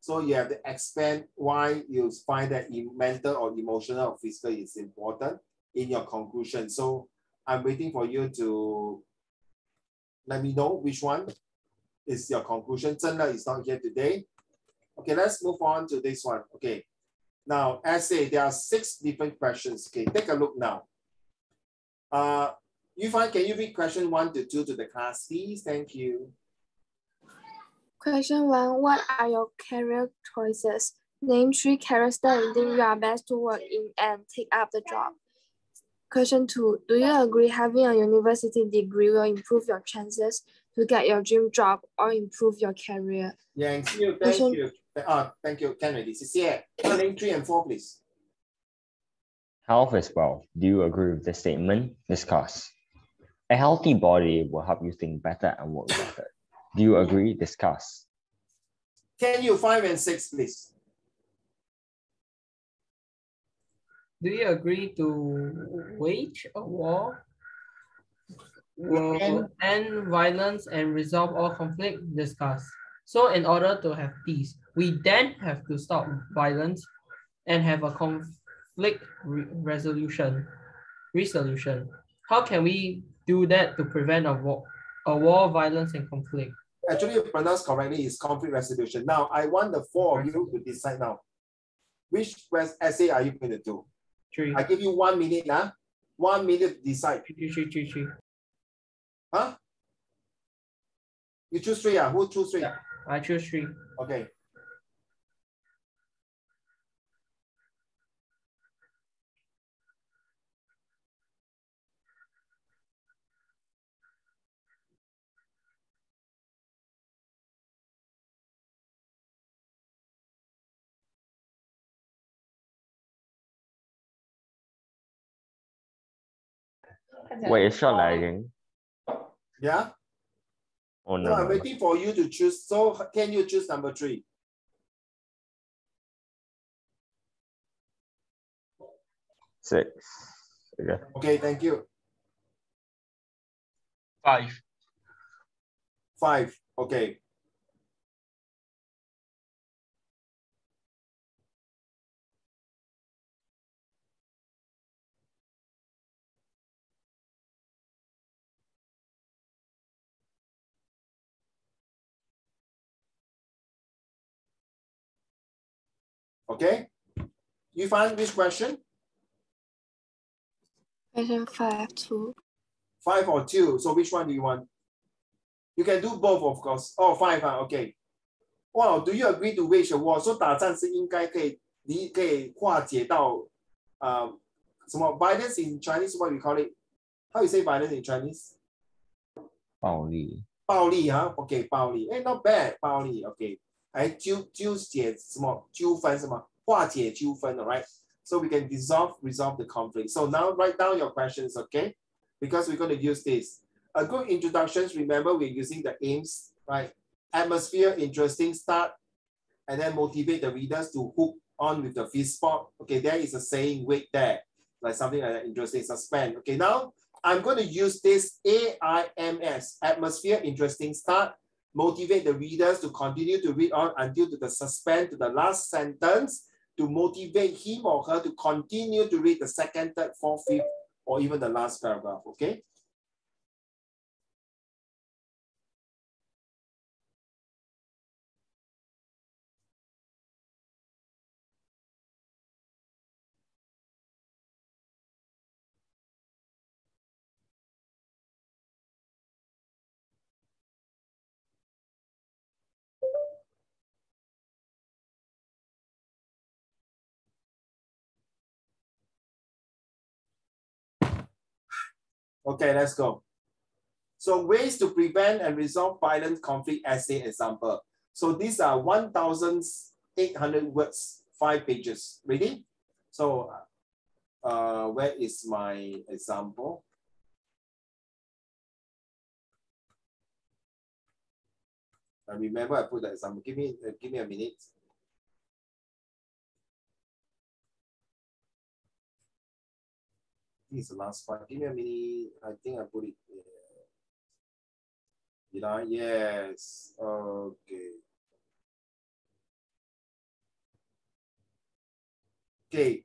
So you have to expand why you find that mental or emotional or physical is important in your conclusion. So I'm waiting for you to let me know which one is your conclusion. Zhenle is not here today. Okay, let's move on to this one. Okay, now essay, there are 6 different questions. Okay, take a look now. Can you read question 1 to 2 to the class, please? Thank you. Question 1. What are your career choices? Name 3 characters you think you are best to work in and take up the job. Question 2. Do you agree having a university degree will improve your chances to get your dream job or improve your career? Yeah, thank you. Thank you, Kennedy. 谢谢. 3 and 4, please. Health is wealth. Do you agree with this statement? Discuss. A healthy body will help you think better and work better. Do you agree? Discuss. Can you 5 and 6, please? Do you agree to wage a war? Will end violence and resolve all conflict? Discuss. So in order to have peace, we then have to stop violence and have a conflict resolution. How can we do that to prevent a war, violence, and conflict? Actually, you pronounce correctly is conflict resolution. Now, I want the 4 of you to decide now. Which essay are you going to do? 3. I give you 1 minute. 1 minute to decide. 3. Huh? You choose 3. Who choose 3? Yeah, I choose 3. Okay. Wait, it's not lagging. Yeah? Oh No, no. I'm waiting for you to choose. So can you choose number 3? 6. Okay. Okay, thank you. 5. 5. Okay. Okay. You find which question? Question 5 too. 5 or 2. So which one do you want? You can do both, of course. Oh, 5. Okay. Wow, do you agree to wage a war? So 打战是应该可以化解到什么 violence in Chinese? What we call it? How you say violence in Chinese? 暴力。暴力哈 ，OK， 暴力，哎 ，not bad， 暴力 ，OK， 还纠解什么纠纷是吗？化解纠纷 ，alright？ So we can resolve the conflict. So now write down your questions, okay? Because we're going to use this. A good introduction. Remember, we're using the aims, right? Atmosphere, interesting start, and then motivate the readers to hook on with the fist spot. Okay, there is a saying, wait there, like something like that, interesting, suspend. Okay, now I'm going to use this AIMS, atmosphere, interesting start, motivate the readers to continue to read on until to the suspend to the last sentence to motivate him or her to continue to read the second, third, fourth, fifth, or even the last paragraph, okay? Okay, let's go. So ways to prevent and resolve violent conflict essay example. So these are 1,800 words, 5 pages. Ready? So where is my example? I remember I put that example. Give me a minute. This is the last part. Give me a minute. I think I put it there. Did I? Yes. Okay. Okay.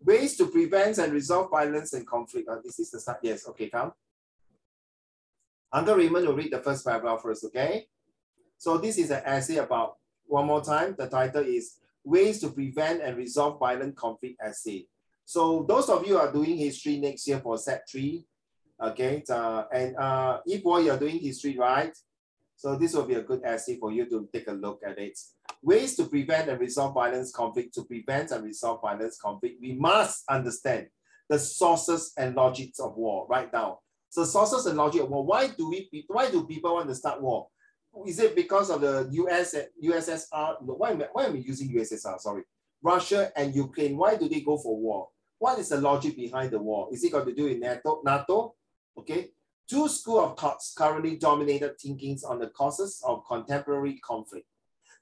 Ways to prevent and resolve violence and conflict. This is the start. Yes. Okay, come. Uncle Raymond will read the first paragraph first, okay? So this is an essay about, one more time, the title is Ways to Prevent and Resolve Violent Conflict Essay. So those of you who are doing history next year for set 3, okay, and Yibo, you're doing history, right? So this will be a good essay for you to take a look at it. Ways to prevent and resolve violence conflict. To prevent and resolve violence conflict, we must understand the sources and logics of war. Write down. So sources and logic of war. Why do people want to start war? Is it because of the USSR? Why am I using USSR? Sorry. Russia and Ukraine. Why do they go for war? What is the logic behind the war? Is it got to do with NATO? Okay. 2 schools of thoughts currently dominated thinkings on the causes of contemporary conflict.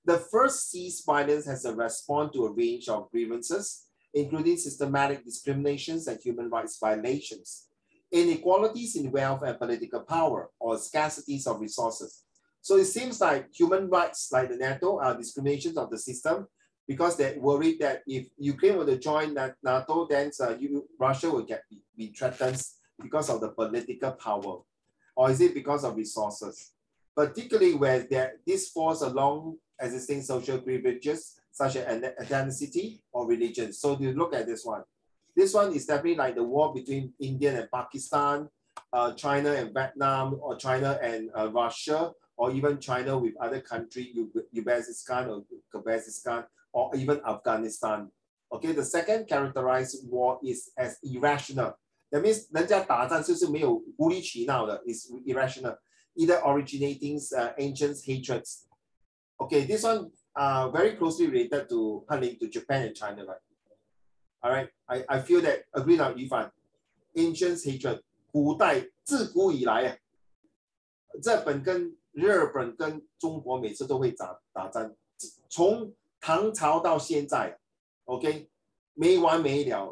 The first sees violence as a response to a range of grievances, including systematic discriminations and human rights violations, inequalities in wealth and political power, or scarcities of resources. So it seems like human rights, like the NATO, are discriminations of the system because they're worried that if Ukraine were to join NATO, then Russia will be threatened because of the political power, or is it because of resources? Particularly where this falls along existing social privileges such as ethnicity or religion. So you look at this one. This one is definitely like the war between India and Pakistan, China and Vietnam, or China and Russia, or even China with other countries, Uzbekistan or Kyrgyzstan, or even Afghanistan. Okay, the second characterized war is as irrational. That means 人家打仗就是没有无理取闹的 is irrational, either originating ancient hatreds. Okay, this one very closely related to Japan and China, right? All right, I feel that, agree now, Yifan. Ancient hatred. 古代自古以来啊，日本跟中国每次都会打仗，从唐朝到现在 ，OK， 没完没了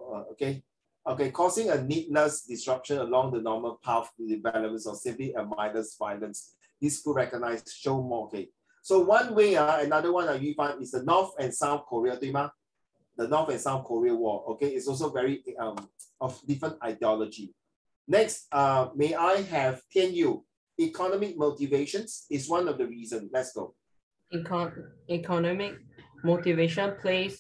，OK，causing a needless disruption along the normal path to development or simply a mindless violence. This could recognize show more. Okay, so one way another one you find is the North and South Korea, 对吗？ The North and South Korea war, okay, is also very of different ideology. Next, may I have Tianyu? Economic motivations is one of the reasons. Let's go. Economic motivation play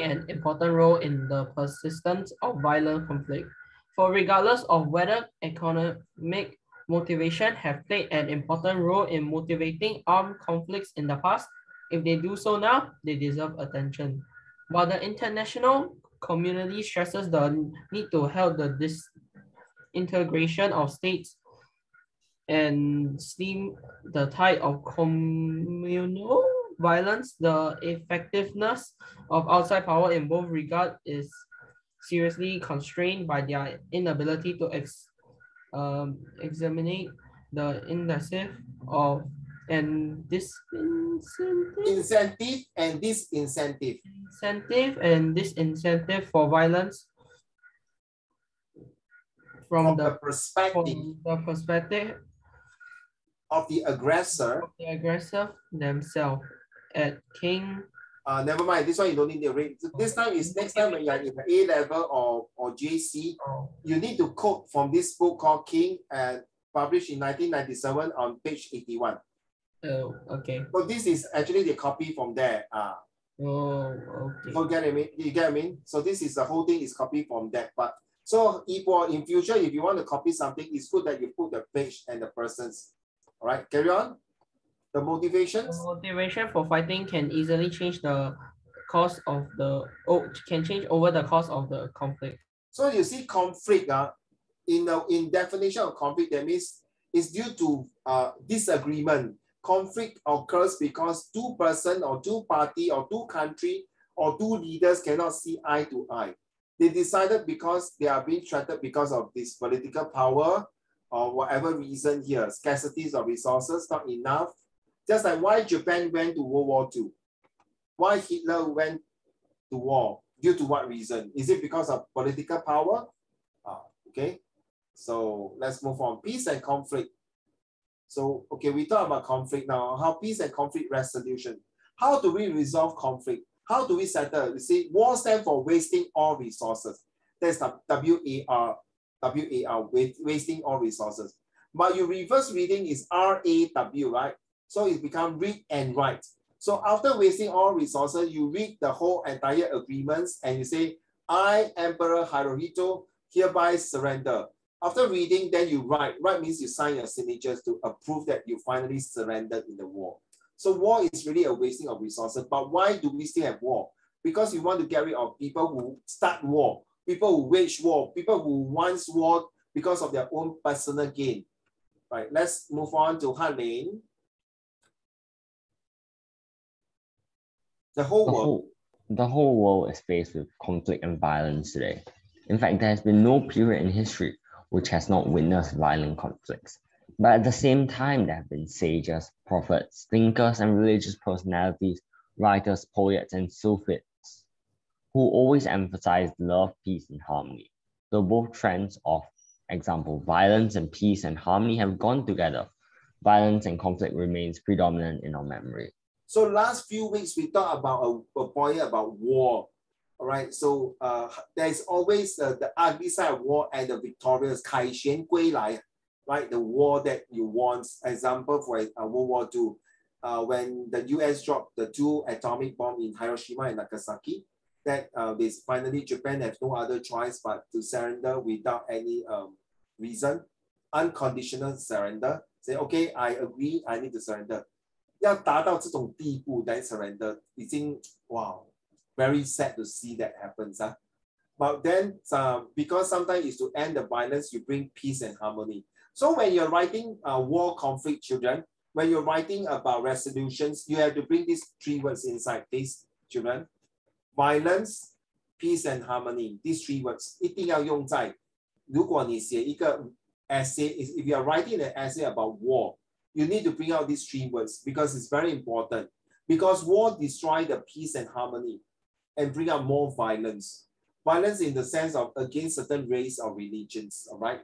an important role in the persistence of violent conflict. For regardless of whether economic motivation have played an important role in motivating armed conflicts in the past, if they do so now, they deserve attention. While the international community stresses the need to help the disintegration of states and stem the tide of communal violence, the effectiveness of outside power in both regards is seriously constrained by their inability to examine the incentive and disincentive for violence from the perspective of the aggressor themselves. At King. Never mind. This one you don't need to read. This time is next time when you're in the A level or JC, you need to quote from this book called King and published in 1997 on page 81. Oh, okay. So this is actually the copy from there. Oh, okay. So you get what I mean? So this is the whole thing is copied from that. But so in future, if you want to copy something, it's good that you put the page and the persons. All right, carry on. The motivations? The motivation for fighting can easily change the course of the can change over the course of the conflict. So you see conflict in definition of conflict, that means it's due to disagreement. Conflict occurs because two person or two party or two country or two leaders cannot see eye to eye. They decided because they are being threatened because of this political power or whatever reason here, scarcities of resources, not enough. Just like why Japan went to World War II. Why Hitler went to war? Due to what reason? Is it because of political power? Okay, so let's move on. Peace and conflict. So, okay, we talk about conflict now. How peace and conflict resolution. How do we resolve conflict? How do we settle? You see, war stands for wasting all resources. That's the WAR, wasting all resources. But your reverse reading is RAW, right? So it becomes read and write. So after wasting all resources, you read the whole entire agreements and you say, I, Emperor Hirohito, hereby surrender. After reading, then you write. Write means you sign your signatures to approve that you finally surrendered in the war. So war is really a wasting of resources. But why do we still have war? Because we want to get rid of people who start war, people who wage war, people who want war because of their own personal gain. Right, let's move on to Hanlin. The whole world is faced with conflict and violence today. In fact, there has been no period in history which has not witnessed violent conflicts. But at the same time, there have been sages, prophets, thinkers, and religious personalities, writers, poets, and Sufis who always emphasized love, peace, and harmony. So both trends of, example, violence and peace and harmony have gone together. Violence and conflict remains predominant in our memory. So last few weeks, we talked about a point about war. All right, so there's always the ugly side of war and the victorious 凯旋归来, right? The war that you won. Example for World War II, when the US dropped the 2 atomic bombs in Hiroshima and Nagasaki, that finally Japan has no other choice but to surrender without any reason, unconditional surrender. Say, okay, I agree, I need to surrender. 要达到这种地步 then surrender, 已经 wow. Very sad to see that happens. But then, because sometimes it's to end the violence, you bring peace and harmony. So when you're writing war conflict, children, when you're writing about resolutions, you have to bring these 3 words inside, please, children. Violence, peace and harmony, these 3 words. 一定要用在, 如果你写一个 essay, if you are writing an essay about war, you need to bring out these 3 words because it's very important. Because war destroys the peace and harmony and bring out more violence. Violence in the sense of against certain race or religions, all right?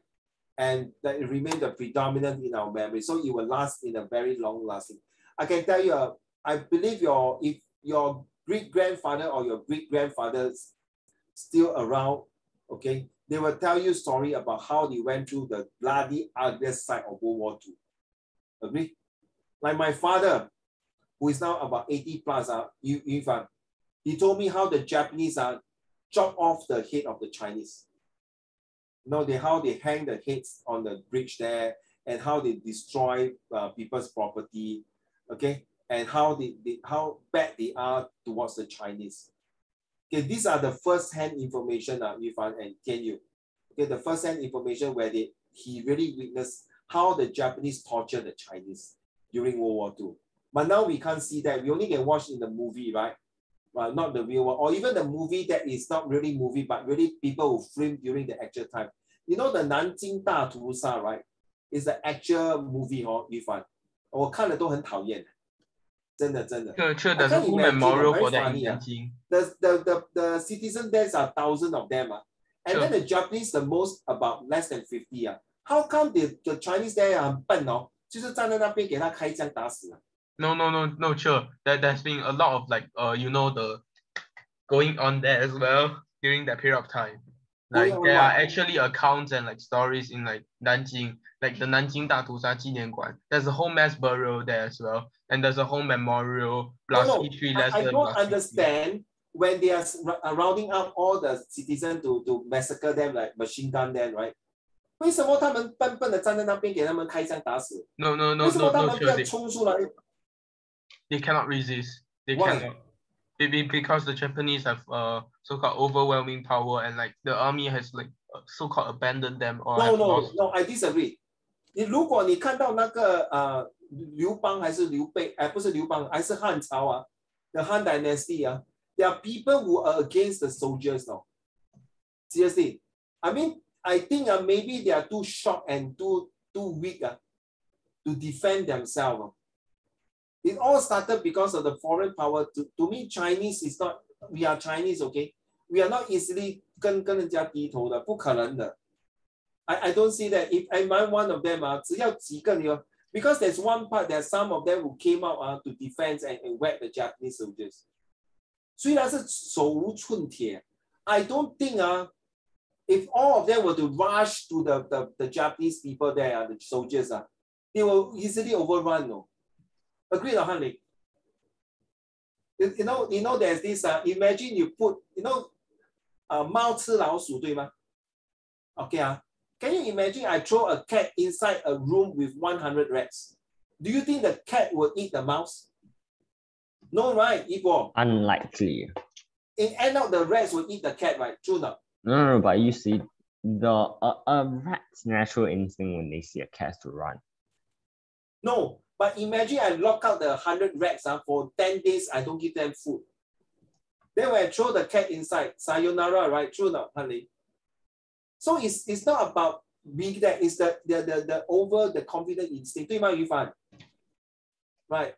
And that it remains the predominant in our memory. So it will last in a very long lasting. I can tell you, I believe if your great-grandfather or your great-grandfather is still around, okay, they will tell you a story about how they went through the bloody ugliest side of World War II. Agree? Like my father, who is now about 80 plus, he told me how the Japanese chop off the head of the Chinese. You know, how they hang the heads on the bridge there, and how they destroy people's property, okay, and how bad they are towards the Chinese. Okay, these are the first-hand information, Yifan and Tianyu. Okay, the first-hand information where he really witnessed how the Japanese tortured the Chinese during World War II. But now we can't see that. We only can watch in the movie, right? Not the real one, or even the movie that is not really movie, but really people who filmed during the actual time. You know the Nanjing 大屠杀, right? Is the actual movie, Yifan. 我看了都很讨厌，真的。Sure, there's a whole memorial for that in Nanjing. The citizens there are thousands of them, and sure. then the Japanese the most about less than 50. How come the Chinese there 很笨哦，就是站在那边给他开枪打死了。No, sure. There's been a lot of like you know, the going on there as well during that period of time. Like there are actually accounts and like stories in like Nanjing, like the Nanjing 大屠杀纪念馆. There's a whole mass burial there as well, and there's a whole memorial plus history lesson. I don't understand when they are rounding up all the citizens to massacre them, like machine gun them, right? 为什么他们笨笨的站在那边给他们开枪打死？ No, 为什么他们不要冲出来？ They cannot resist. They Why? cannot. Because the Japanese have so-called overwhelming power, and like the army has like so-called abandoned them or No, I disagree. 如果你看到那个刘邦还是刘备，不是刘邦，还是汉朝the Han Dynasty there are people who are against the soldiers now. Seriously, I mean, I think maybe they are too short and too weak to defend themselves. It all started because of the foreign power. To me, Chinese is not. We are Chinese, okay? We are not easily 跟人家低头的，不可能的。I don't see that. If I'm one of them, 只要几个你because there's one part, there's some of them who came out to defend and whack the Japanese soldiers. 虽然是手无寸铁 I don't think if all of them were to rush to the Japanese people there, the soldiers, they will easily overrun. No? Agreed, honey. You know, there's this. Imagine you put, 猫吃老鼠，对吗？ Okay, can you imagine I throw a cat inside a room with 100 rats? Do you think the cat will eat the mouse? No, right, Igor? Unlikely. In end up, the rats will eat the cat, right? True not? No, but you see, the rat's natural instinct when they see a cat to run. No, but imagine I lock out the 100 rats for 10 days, I don't give them food. Then when I throw the cat inside, sayonara, right? True not, honey? So it's not about being that, it's the over the confident instinct. 对吗, Yifan? Right.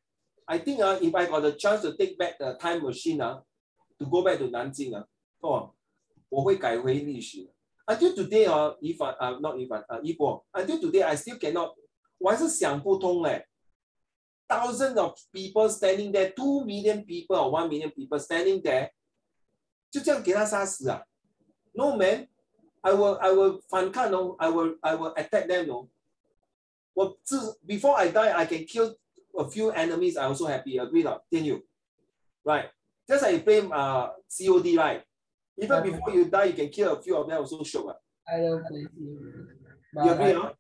I think if I got a chance to take back the time machine to go back to Nanjing, 我会改回历史. Until today, Yifan, not Yifan, Yibo, until today I still cannot, 我还是想不通 Thousands of people standing there, 2 million people or 1 million people standing there, 就这样给他杀死啊? No, man. I will 反抗 no. I will attack them no. Before I die, I can kill a few enemies. I also happy. Agree not? You, right? Just like you play COD, right? Even before you die, you can kill a few of them. Also sure. I don't play COD. You agree?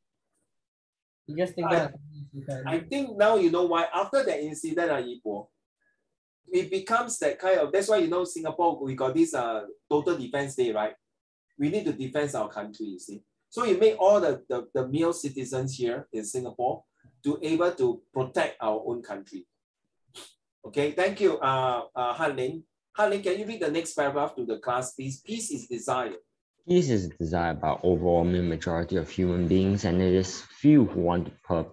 You just think I think now you know why. After that incident, it becomes that kind of. That's why Singapore we got this total defense day, right? We need to defend our country, you see. So you make all the male citizens here in Singapore to able to protect our own country. Okay, thank you, Han Ling. Han Ling, can you read the next paragraph to the class, please? Peace is desired. Peace is desired by overwhelming majority of human beings, and it is few who want to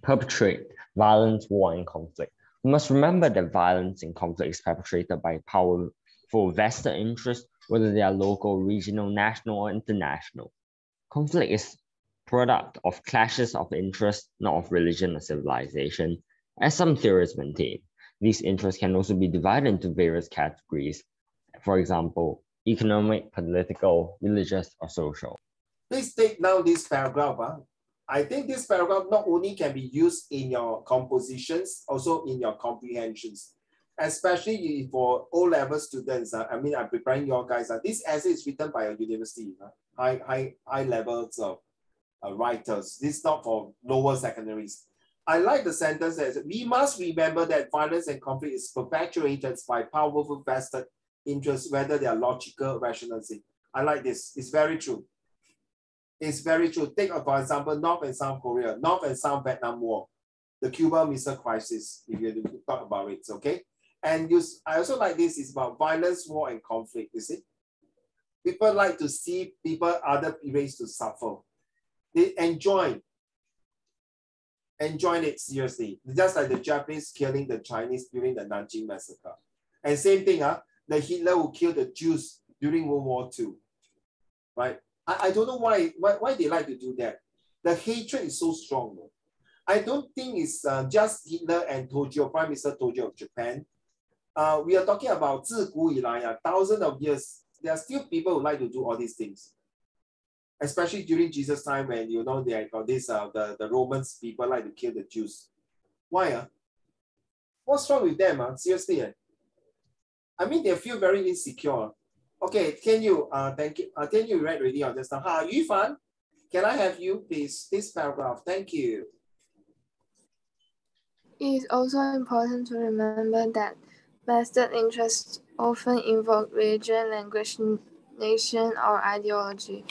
perpetrate violence, war, and conflict. We must remember that violence and conflict is perpetrated by powerful vested interests, whether they are local, regional, national, or international. Conflict is product of clashes of interest, not of religion or civilization. As some theorists maintain, these interests can also be divided into various categories. For example, economic, political, religious, or social. Please take down this paragraph. I think this paragraph not only can be used in your compositions, also in your comprehensions, especially for O-level students. I mean, I'm preparing your guys. This essay is written by a university, high levels of writers. This is not for lower secondaries. I like the sentence that says, we must remember that violence and conflict is perpetuated by powerful vested interests, whether they are logical, rational. I like this. It's very true. It's very true. Take, for example, North and South Korea, North and South Vietnam War, the Cuban Missile Crisis, if you talk about it, okay? And I also like this, is about violence, war, and conflict, you see? People like to see other race to suffer. They enjoy it seriously. Just like the Japanese killing the Chinese during the Nanjing Massacre. And same thing, the Hitler who killed the Jews during World War II, right? I don't know why they like to do that. The hatred is so strong. Though. I don't think it's just Hitler and Tojo, Prime Minister Tojo of Japan. We are talking about 自古以来, thousands of years. There are still people who like to do all these things. Especially during Jesus' time when, you know, they got this, the Romans people like to kill the Jews. Why? What's wrong with them? Seriously. I mean, they feel very insecure. Okay, can you, thank you. Can you read already on this now? Yufan, can I have you, please? This paragraph, thank you. It is also important to remember that vested interests often invoke religion, language, nation, or ideology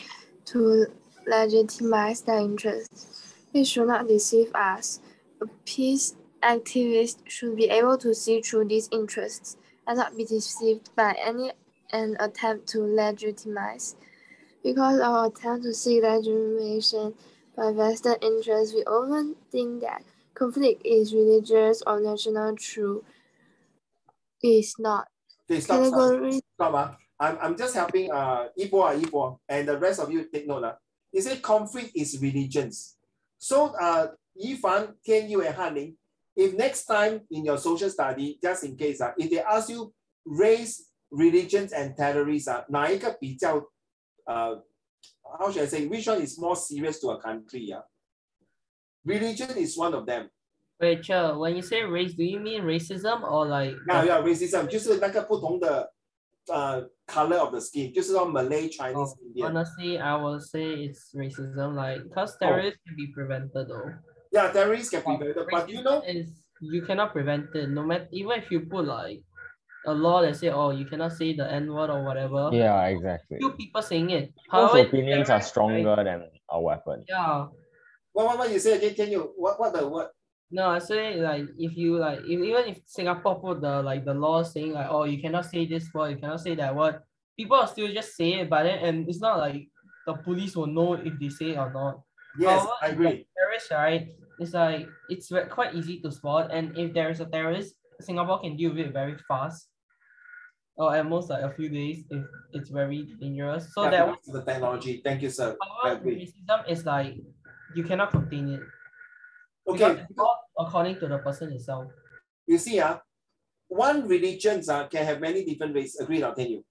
to legitimize their interests. It should not deceive us. A peace activist should be able to see through these interests and not be deceived by an attempt to legitimize. Because our attempt to seek legitimation by vested interests, we often think that conflict is religious or national true. It is not. Okay, stop. I'm just helping Ibo, and the rest of you take note. You say conflict is religions. So Yifan, Tian Yu, and Hanling, if next time in your social study, just in case, if they ask you race, religions, and terrorism, 哪一个比较 how should I say, which one is more serious to a country? Religion is one of them. Wait, Cher, when you say race, do you mean racism or like? Yeah, racism, 就是那个不同的color of the skin, 就是说 Malay, Chinese, Indian. Honestly, I will say it's racism, like, because terrorists can be prevented though. Yeah, terrorists can be prevented, but you know, you cannot prevent it. No matter, even if you put like a law that say, oh, you cannot say the N-word or whatever. Yeah, exactly. Few people saying it. Those opinions are stronger than a weapon. Yeah. What you say again? Can you what the word? No, I say like if you like even if Singapore put the law saying like, oh, you cannot say this word, you cannot say that word, people will still just say it, but then and it's not like the police will know if they say it or not. Yes, however, I agree. Terrorist, right? It's like it's quite easy to spot, and if there is a terrorist, Singapore can deal with it very fast. Or at most like a few days if it's very dangerous. So that was the technology. Thank you, sir. Racism is like you cannot contain it. Okay. According to the person itself. You see, one religion can have many different races. Agreed, I'll tell you.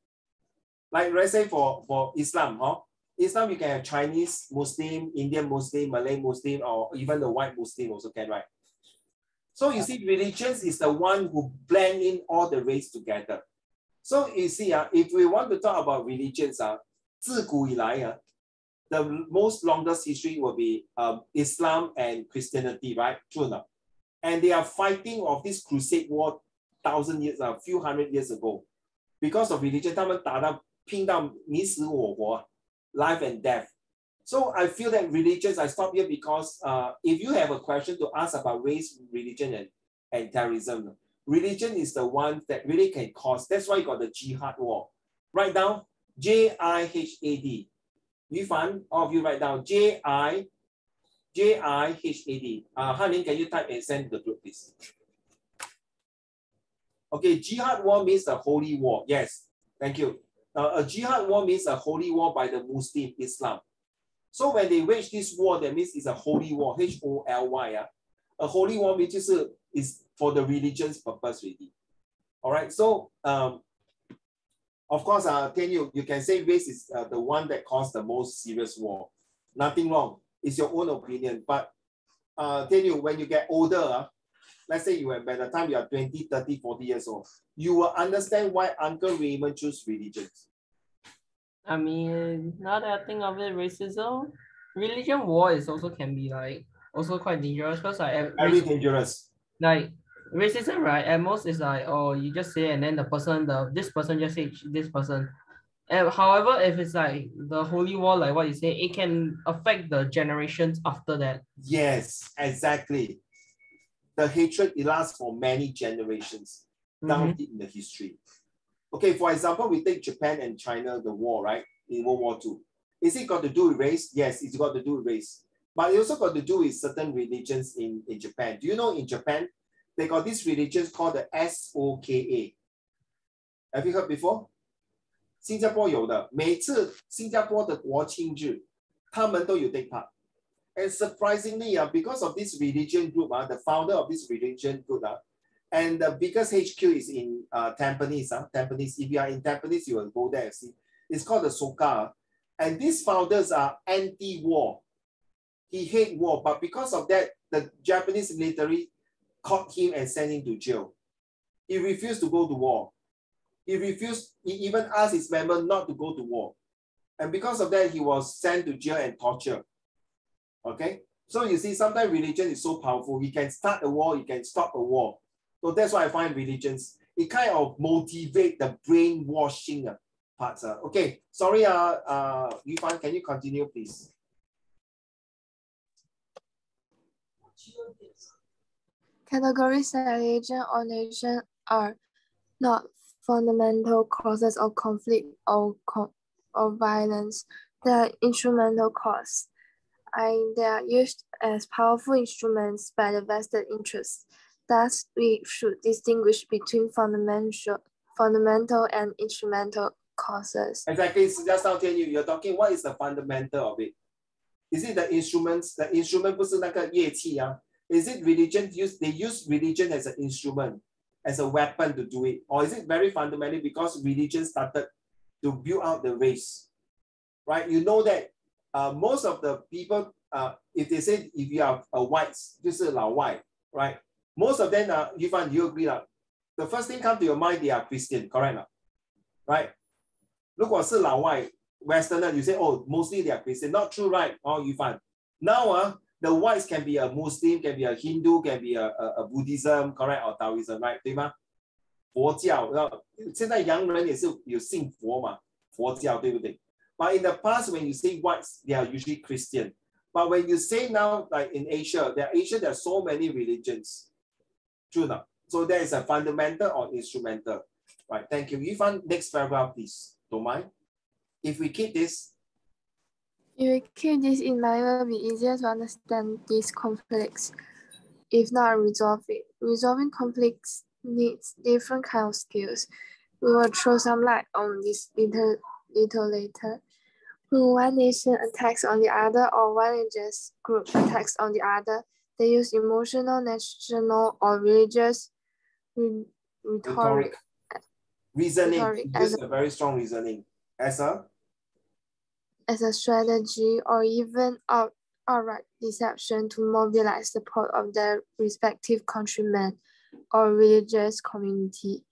Like let's say for Islam, Islam you can have Chinese Muslim, Indian Muslim, Malay Muslim, or even the white Muslim also can, right? So you see, religions is the one who blend in all the race together. So you see, if we want to talk about religions, 自古以来, the most longest history will be Islam and Christianity, right? True enough. And they are fighting of this crusade war 1,000 years, a few hundred years ago. Because of religion, 他们打到拼到你死我活, life and death. So I feel that religions, I stop here because if you have a question to ask about race, religion, and terrorism, religion is the one that really can cause. That's why you got the jihad war. Write down Jihad. Yifan, all of you write down J-I-H-A-D. Hanin, can you type and send to the group, please? Okay, jihad war means a holy war. Yes, thank you. A jihad war means a holy war by the Muslim Islam. So when they wage this war, that means it's a holy war, H-O-L-Y. A holy war means is for the religion's purpose, really. All right, so of course, Tian, you can say race is the one that caused the most serious war. Nothing wrong. It's your own opinion. But Tian, when you get older, let's say by the time you are 20, 30, 40 years old, you will understand why Uncle Raymond chose religions. I mean, now that I think of it, religion war is also can be like also quite dangerous because like Very dangerous. Like racism, right? At most is like, oh, you just say and then this person just say this person. And however, if it's like the holy war, like what you say, it can affect the generations after that. Yes, exactly. The hatred, it lasts for many generations down deep in the history. Okay, for example, we take Japan and China, the war, right? In World War II. Is it got to do with race? Yes, it's got to do with race. But it also got to do with certain religions in Japan. Do you know in Japan, they got this religion called the SOKA. Have you heard before? 新加坡有的，每次新加坡的国庆日，他们都有 take part. And surprisingly, because of this religion group, the founder of this religion group, and the biggest HQ is in Tampines. Tampines. If you are in Tampines, you will go there and see. It's called the Soka. And these founders are anti-war. He hates war, but because of that, the Japanese military caught him and sent him to jail. He refused to go to war. He even asked his members not to go to war. And because of that, he was sent to jail and tortured. Okay? So you see, sometimes religion is so powerful. You can start a war, you can stop a war. So that's why I find religions, it kind of motivate the brainwashing parts. Okay, sorry, Yifan, can you continue, please? Categories that religion or nation are not fundamental causes of conflict or violence. They are instrumental causes, and they are used as powerful instruments by the vested interests. Thus, we should distinguish between fundamental and instrumental causes. Exactly. So just now, you're talking, what is the fundamental of it? Is it the instruments? The instrument 不是那个乐器啊? Is it religion? They use religion as an instrument, as a weapon to do it? Or is it very fundamental because religion started to build out the race? Right? You know that most of the people, if they say if you are a white, 就是老外, right? Most of them, Yifan, you agree that the first thing come to your mind, they are Christian, correct? Right? 如果是老外 Westerner, you say, oh, mostly they are Christian. Not true, right? Oh, Yifan. Now, the whites can be a Muslim, can be a Hindu, can be a Buddhism, correct? Or Taoism, right? 对吗？佛教，现在洋人也是有信佛嘛，佛教，对不对？ But in the past, when you say whites, they are usually Christian. But when you say now, like in Asia, there are so many religions. True enough. So there is a fundamental or instrumental. Right, thank you. Yifan, next paragraph, please. Don't mind. If we keep this. If we keep this in mind, it will be easier to understand these conflicts, if not resolve it. Resolving conflicts needs different kinds of skills. We will throw some light on this little later. When one nation attacks on the other or one religious group attacks on the other, they use emotional, national, or religious rhetoric. Reasoning, just a very strong reasoning. As a strategy or even outright deception to mobilize support of their respective countrymen or religious community.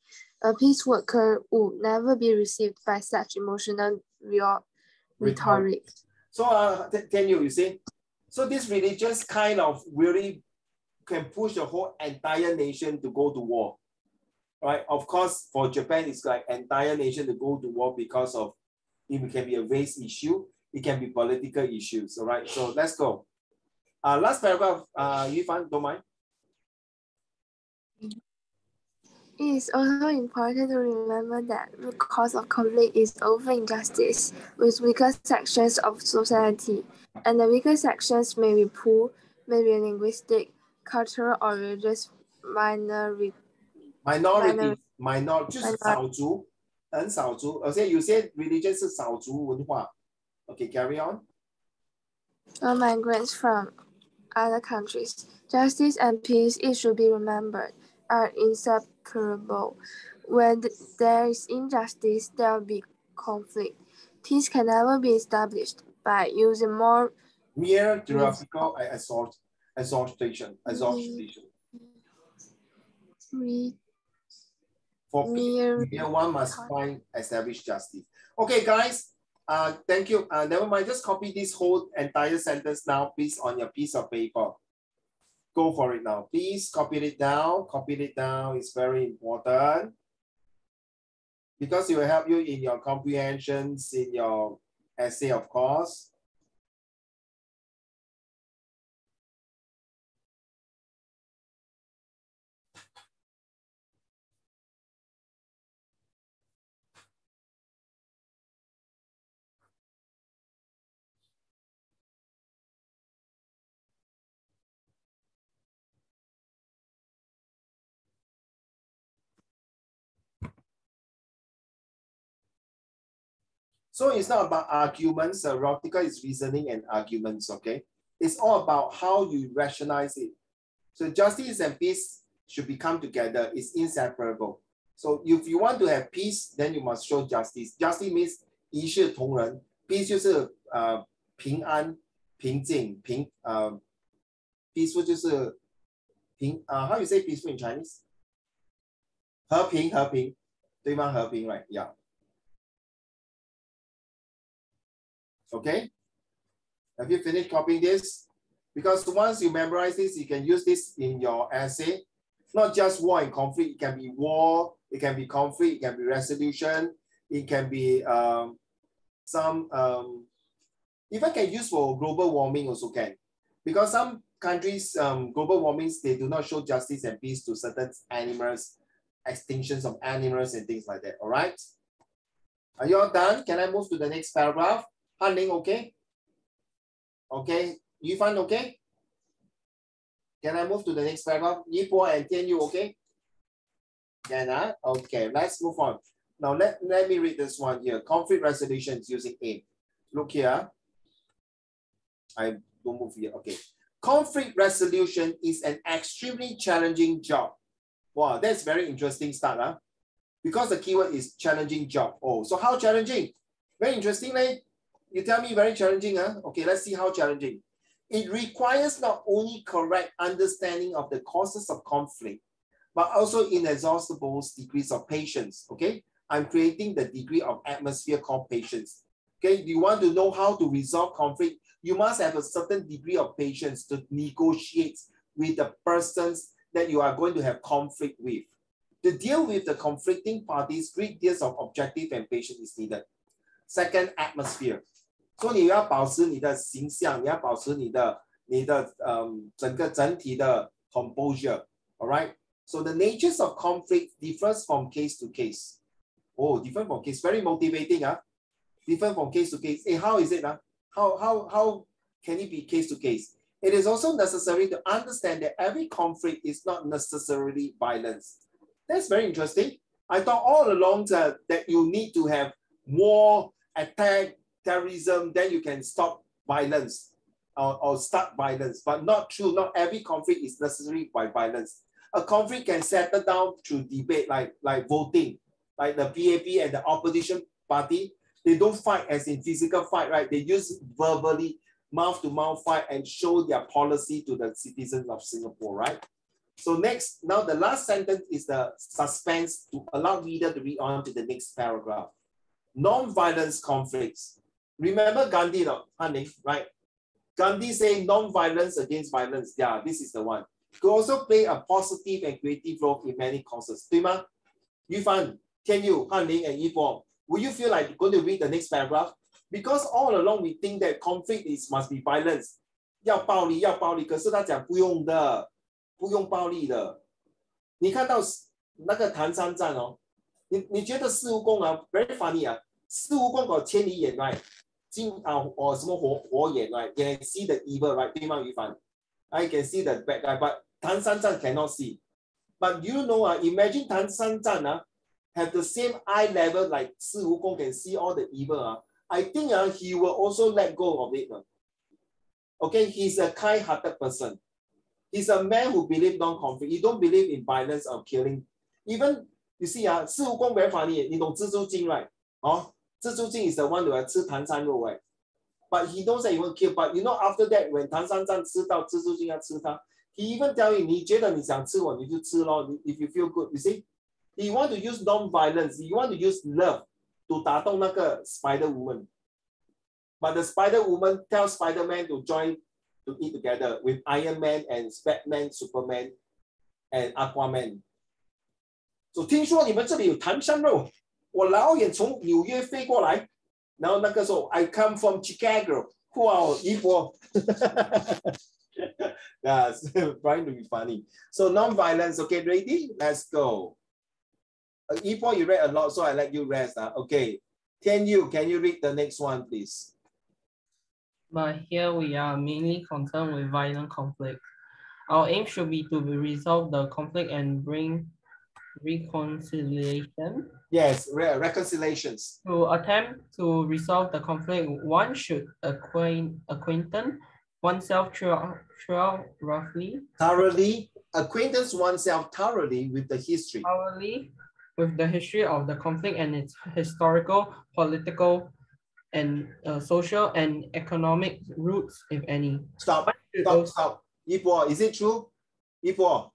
A peace worker would never be received by such emotional rhetoric. So can you see? So this religious kind of really can push the whole entire nation to go to war. Right? Of course, for Japan, it's like entire nation to go to war because of it can be a race issue, it can be political issues. All right, so let's go. Last paragraph, Yifan, don't mind. It is also important to remember that the cause of conflict is often injustice with weaker sections of society, and the weaker sections may be poor, may be linguistic, cultural, or religious minority. Minority 就是少族，很少族，而且有些 religion 是少族文化。Okay, carry on. Or migrants from other countries. Justice and peace, it should be remembered, are inseparable. When there is injustice, there will be conflict. Peace can never be established by using more mere geographical exhaustion. For peace, one must find established justice. Okay, guys. Thank you. Never mind. Just copy this whole entire sentence now, please, on your piece of paper. Go for it now. Please copy it down. Copy it down. It's very important because it will help you in your comprehensions, in your essay, of course. So it's not about arguments. Rhetorical is reasoning and arguments, okay? It's all about how you rationalize it. So justice and peace should become together. It's inseparable. So if you want to have peace, then you must show justice. Justice means 一视同仁. Peace 就是平安、平静、peaceful 就是how you say peaceful in Chinese? 和平，对吗？和平 right? Yeah. Okay, have you finished copying this? Because once you memorize this, you can use this in your essay. Not just war and conflict, it can be war, it can be conflict, it can be resolution, it can be even can use for global warming also can. Because some countries, global warmings, they do not show justice and peace to certain animals, extinctions of animals and things like that, all right? Are you all done? Can I move to the next paragraph? Han Ling, okay? Okay. Yifan, okay? Can I move to the next paragraph? Yipo and Tianyu, okay? Can Okay, let's move on. Now let me read this one here. Conflict resolutions using AIM. Look here. I don't move here. Okay. Conflict resolution is an extremely challenging job. Wow, that's very interesting start, huh? Because the keyword is challenging job. Oh, so how challenging? Very interesting, right? You tell me very challenging, huh? Okay, let's see how challenging. It requires not only correct understanding of the causes of conflict, but also inexhaustible degrees of patience, okay? I'm creating the degree of atmosphere called patience. Okay, you want to know how to resolve conflict, you must have a certain degree of patience to negotiate with the persons that you are going to have conflict with. To deal with the conflicting parties, great deals of objective and patience is needed. Second, atmosphere. So 你要保持你的形象，你要保持你的整体的 composure, all right? So the natures of conflict differs from case to case. Oh, different from case, very motivating, huh? Different from case to case. Hey, how is it, huh? How can it be case to case? It is also necessary to understand that every conflict is not necessarily violence. That's very interesting. I thought all along that you need to have war, attack, terrorism, then you can stop violence or start violence, but not true. Not every conflict is necessary by violence. A conflict can settle down through debate, like voting, like the PAP and the opposition party. They don't fight as in physical fight, right? They use verbally, mouth-to-mouth fight and show their policy to the citizens of Singapore, right? So next, now the last sentence is the suspense to allow reader to read on to the next paragraph. Non-violence conflicts. Remember Gandhi, no? Right? Gandhi saying non-violence against violence. Yeah, this is the one. Could also play a positive and creative role in many causes. 对吗? Yufan, Tianyu, Han Ling, and Yipo, will you feel like going to read the next paragraph? Because all along we think that conflict must be violence. 要暴力，可是他讲不用的，不用暴力的。你看到那个唐三藏哦，你觉得四蜈蚣啊 very funny 啊，四蜈蚣有千里眼 right， 什么火眼 right， can see the evil right， 对吗？于凡 I can see the bad guy but 唐三藏 cannot see but you know imagine 唐三藏have the same eye level like 四蜈蚣 can see all the evil I think he will also let go of it okay, he's a kind-hearted person. He's a man who believes non-conflict. He don't believe in violence or killing. Even, you see, 四蜈蚣 very funny. 你懂蜘蛛精 right? 蜘蛛精 is the one who 吃唐三肉 right? But he knows that he won't kill. But you know, after that, when 唐三藏吃到蜘蛛精要吃他, he even tell you, 你觉得你想吃我，你就吃咯, if you feel good. You see? He want to use non-violence. He want to use love to 打动那个 Spider Woman. But the Spider Woman tells Spider-Man to join to eat together with Iron Man and Batman, Superman and Aquaman. So 听说你们这里有唐三肉，我老远从纽约飞过来，然后那个时候 I come from Chicago. Wow, 一波。That's trying to be funny. So non-violence, okay, ready? Let's go. Ipo, you read a lot, so I let you rest. Okay. Can you read the next one, please? But here we are mainly concerned with violent conflict. Our aim should be to resolve the conflict and bring reconciliation. Yes, reconciliations. To attempt to resolve the conflict, one should acquaint oneself thoroughly acquaintance oneself thoroughly with the history. With the history of the conflict and its historical, political, and social and economic roots, if any. Stop. Ipo, is it true? Ipo,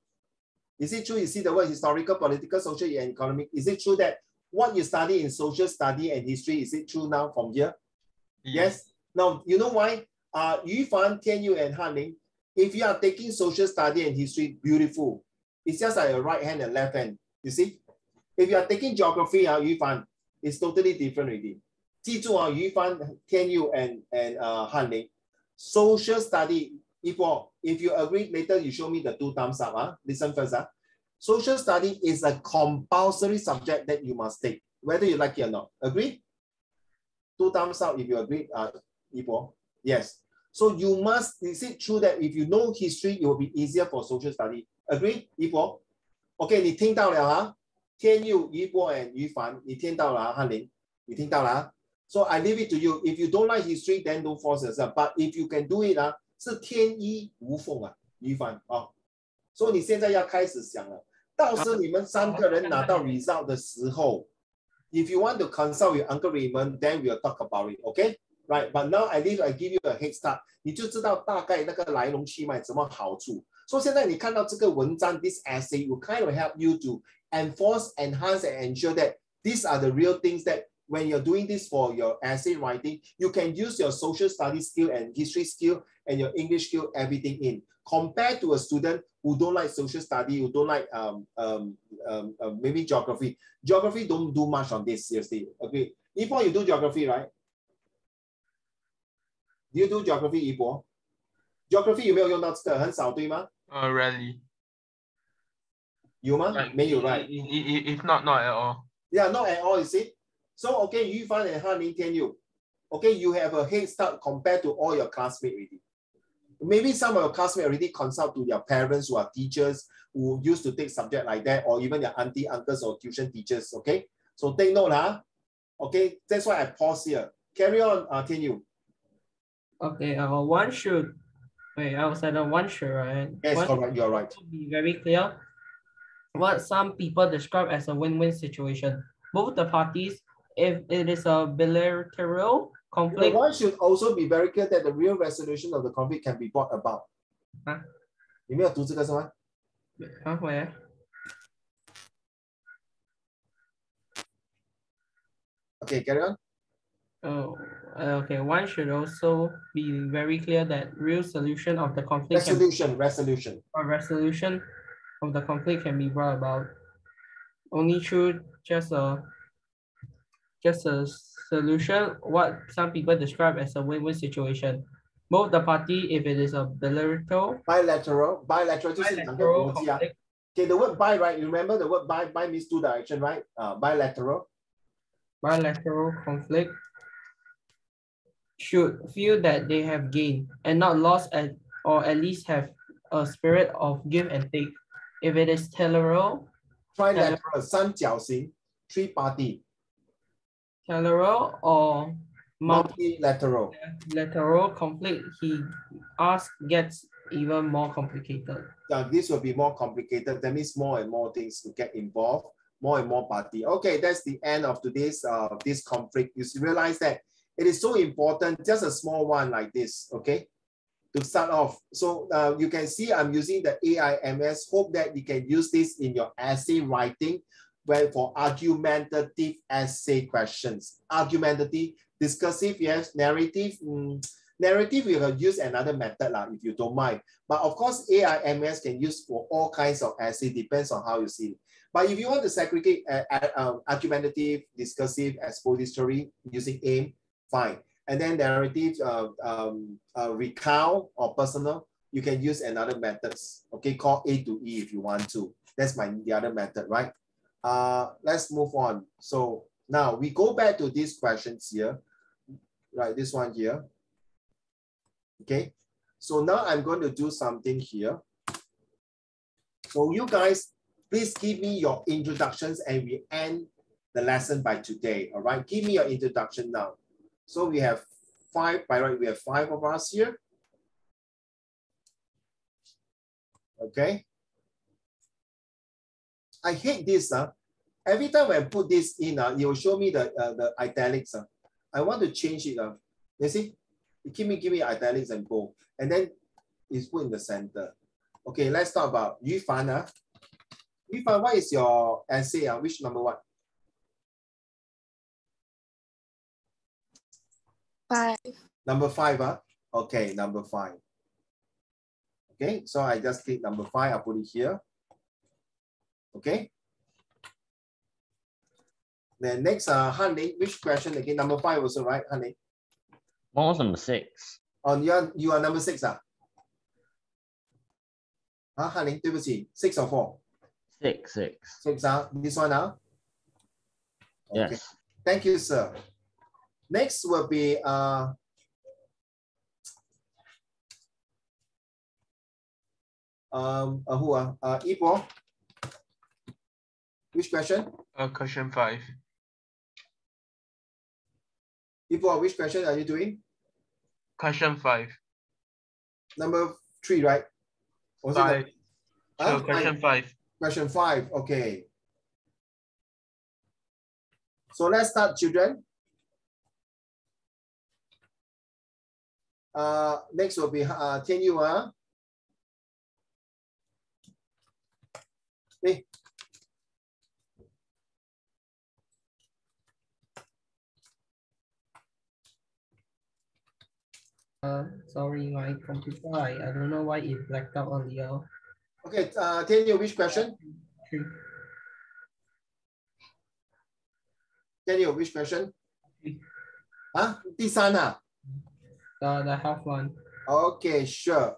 is it true? You see the word historical, political, social, and economic. Is it true that what you study in social study and history, is it true now from here? Yes. Now, you know why? Yu Fan, Tianyu, and Han Ling, if you are taking social study and history, beautiful. It's just like a right hand and left hand. You see? If you are taking geography, Yu Fan, it's totally different already. 记住Yu Fan, Tianyu, and Han Ling. Social study, if you agree, later you show me the 2 thumbs up. Listen first. Social study is a compulsory subject that you must take, whether you like it or not. Agree? 2 thumbs up if you agree, Ipo. Yes. So you must, is it true that if you know history, it will be easier for social study? Agree, Ipo? Okay, 你听到了天佑、Ipo and Yu Fan, 你听到了Han Ling, 你听到了So I leave it to you. If you don't like history, then don't force yourself. But if you can do it, 是天衣无缝Yu Fan So 你现在要开始想了。到时你们3个人拿到 result 的时候 if you want to consult with Uncle Raymond, then we'll talk about it, okay? Right, but now I give you a head start. 你就知道大概那个来龙去脉什么好处。所以现在你看到这个文章 this essay will kind of help you to enforce, enhance, and ensure that these are the real things that when you're doing this for your essay writing, you can use your social studies skill and history skill and your English skill, everything in. Compared to a student who don't like social study, who don't like maybe geography. Geography don't do much on this, seriously. Okay. Ipo, you do geography, right? Do you do geography, Ipo? Geography 有没有用到这个？很少，对吗？ Rarely. 有吗？ 没有 right? If not at all. Yeah, not at all, you see? So, okay, Yu Fan and Han Ling Tianyu. Okay, you have a head start compared to all your classmates already. Maybe some of your classmates already consult to their parents who are teachers, who used to take subject like that, or even their auntie, uncles, or tuition teachers, okay? So take note, Okay, that's why I pause here. Carry on, Tianyu. Okay, one should, wait, I was at a one should, right? Yes, one correct, you're right. To be very clear, what some people describe as a win-win situation. Both the parties, if it is a bilateral conflict. One should also be very clear that the real resolution of the conflict can be brought about. 你没有读这个是吗？ Where? Okay, carry on. Oh, okay. One should also be very clear that real solution of the conflict resolution of the conflict can be brought about only through just a solution, what some people describe as a win-win situation. Both the party, if it is a bilateral 就是两个国家 Okay, the word bi, right? You remember the word bi? Bi means two direction, right? Bilateral. Bilateral conflict should feel that they have gained and not lost, or at least have a spirit of give and take. If it is trilateral, 三角形 three party. or Multilateral. multilateral conflict, he asks, gets even more complicated. This will be more complicated. That means more and more things to get involved, more and more party. Okay, that's the end of today's this conflict. You realize that it is so important, just a small one like this, okay, to start off. So you can see I'm using the AIMS. Hope that you can use this in your essay writing, where for argumentative essay questions. Argumentative, discursive, yes, narrative. Narrative, you can use another method if you don't mind. But of course, AIMS can use for all kinds of essay, depends on how you see it. But if you want to segregate argumentative, discursive, expository using AIM, fine. And then narrative, recount or personal, you can use another methods, okay, called A to E if you want to. That's the other method, right? Let's move on. So now we go back to these questions here, right? This one here. Okay, so now I'm going to do something here. So you guys, please give me your introductions and we end the lesson by today, all right? Give me your introduction now. So we have five, by right, we have 5 of us here. Okay. I hate this. Every time when I put this in, it will show me the italics. I want to change it. You see? Give me italics and bold. And then it's put in the center. Okay, let's talk about Yu Fan. Yu Fan, what is your essay? Which number one? 5. Number 5. Okay, number 5. Okay, so I just click number 5. I'll put it here. Okay. Then next, Han Ling, which question again? Number 5 also, right, Han Ling? What was number 6? Oh, you are number 6. Han Ling, 对不起, 6 or 4? 6. 6. This one. Okay. Yes. Thank you, sir. Next will be who? Ipo. Which question? Question 5. Ipo, which question are you doing? Question 5. Number 3, right? Was 5. It So question 5. Question 5. Okay. So let's start, children. Next will be Tian Yu. Hey. Sorry, my computer, I don't know why it blacked out earlier. Okay, Tian Yu, which question? 3. Tian Yu, which question? 第三 The health one. Okay, sure.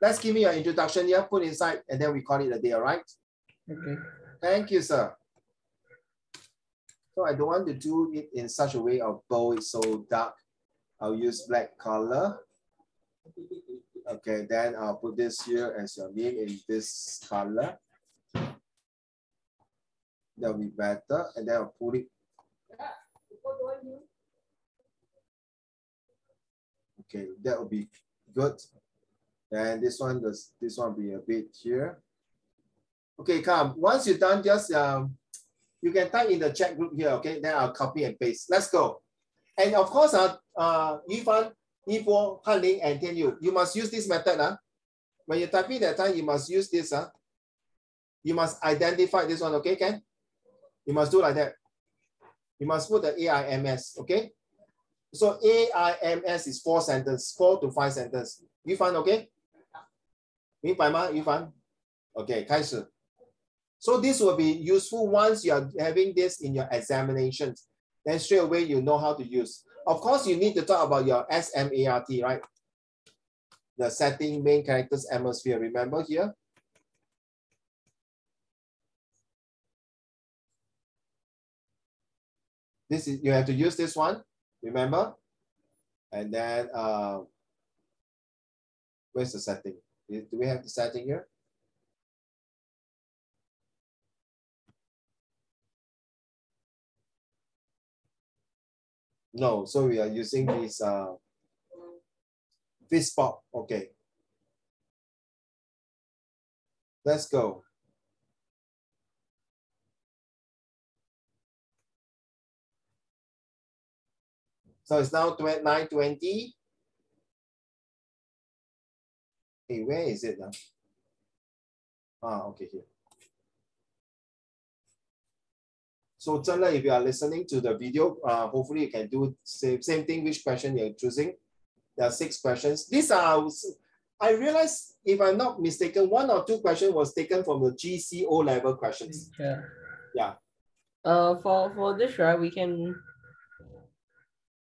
Let's give me your introduction here, put inside, and then we call it a day, all right? Okay. Thank you, sir. So I don't want to do it in such a way of bold, it's so dark. I'll use black color. Okay, then I'll put this here as your name in this color. That'll be better. And then I'll put it. Okay, that will be good. And this one will be a bit here. Okay, come. Once you're done, just you can type in the chat group here, okay? Then I'll copy and paste. Let's go. And of course, Yu Fan, Yibo, Han Ling, and Tian Yu, you must use this method. When you type in that time, you must use this. You must identify this one, okay, Ken? You must do like that. You must put the AIMS, okay? So AIMS is 4 sentences, 4 to 5 sentences. Yu Fan, okay? 明白吗, Yu Fan? Okay, 开始. So this will be useful once you are having this in your examinations. Then straight away you know how to use. Of course, you need to talk about your SMART, right? The setting, main characters, atmosphere. Remember here? This is, you have to use this one, remember? And then, where's the setting? Do we have the setting here? No, so we are using this Vispop. Okay. Let's go. So it's now 9:20. Hey, where is it now? Okay, here. So Zhenle, if you are listening to the video, hopefully you can do same thing, which question you're choosing. There are 6 questions. These are, I realize, if I'm not mistaken, 1 or 2 questions was taken from the GC O-level questions. Yeah. Yeah. For this, right, we can,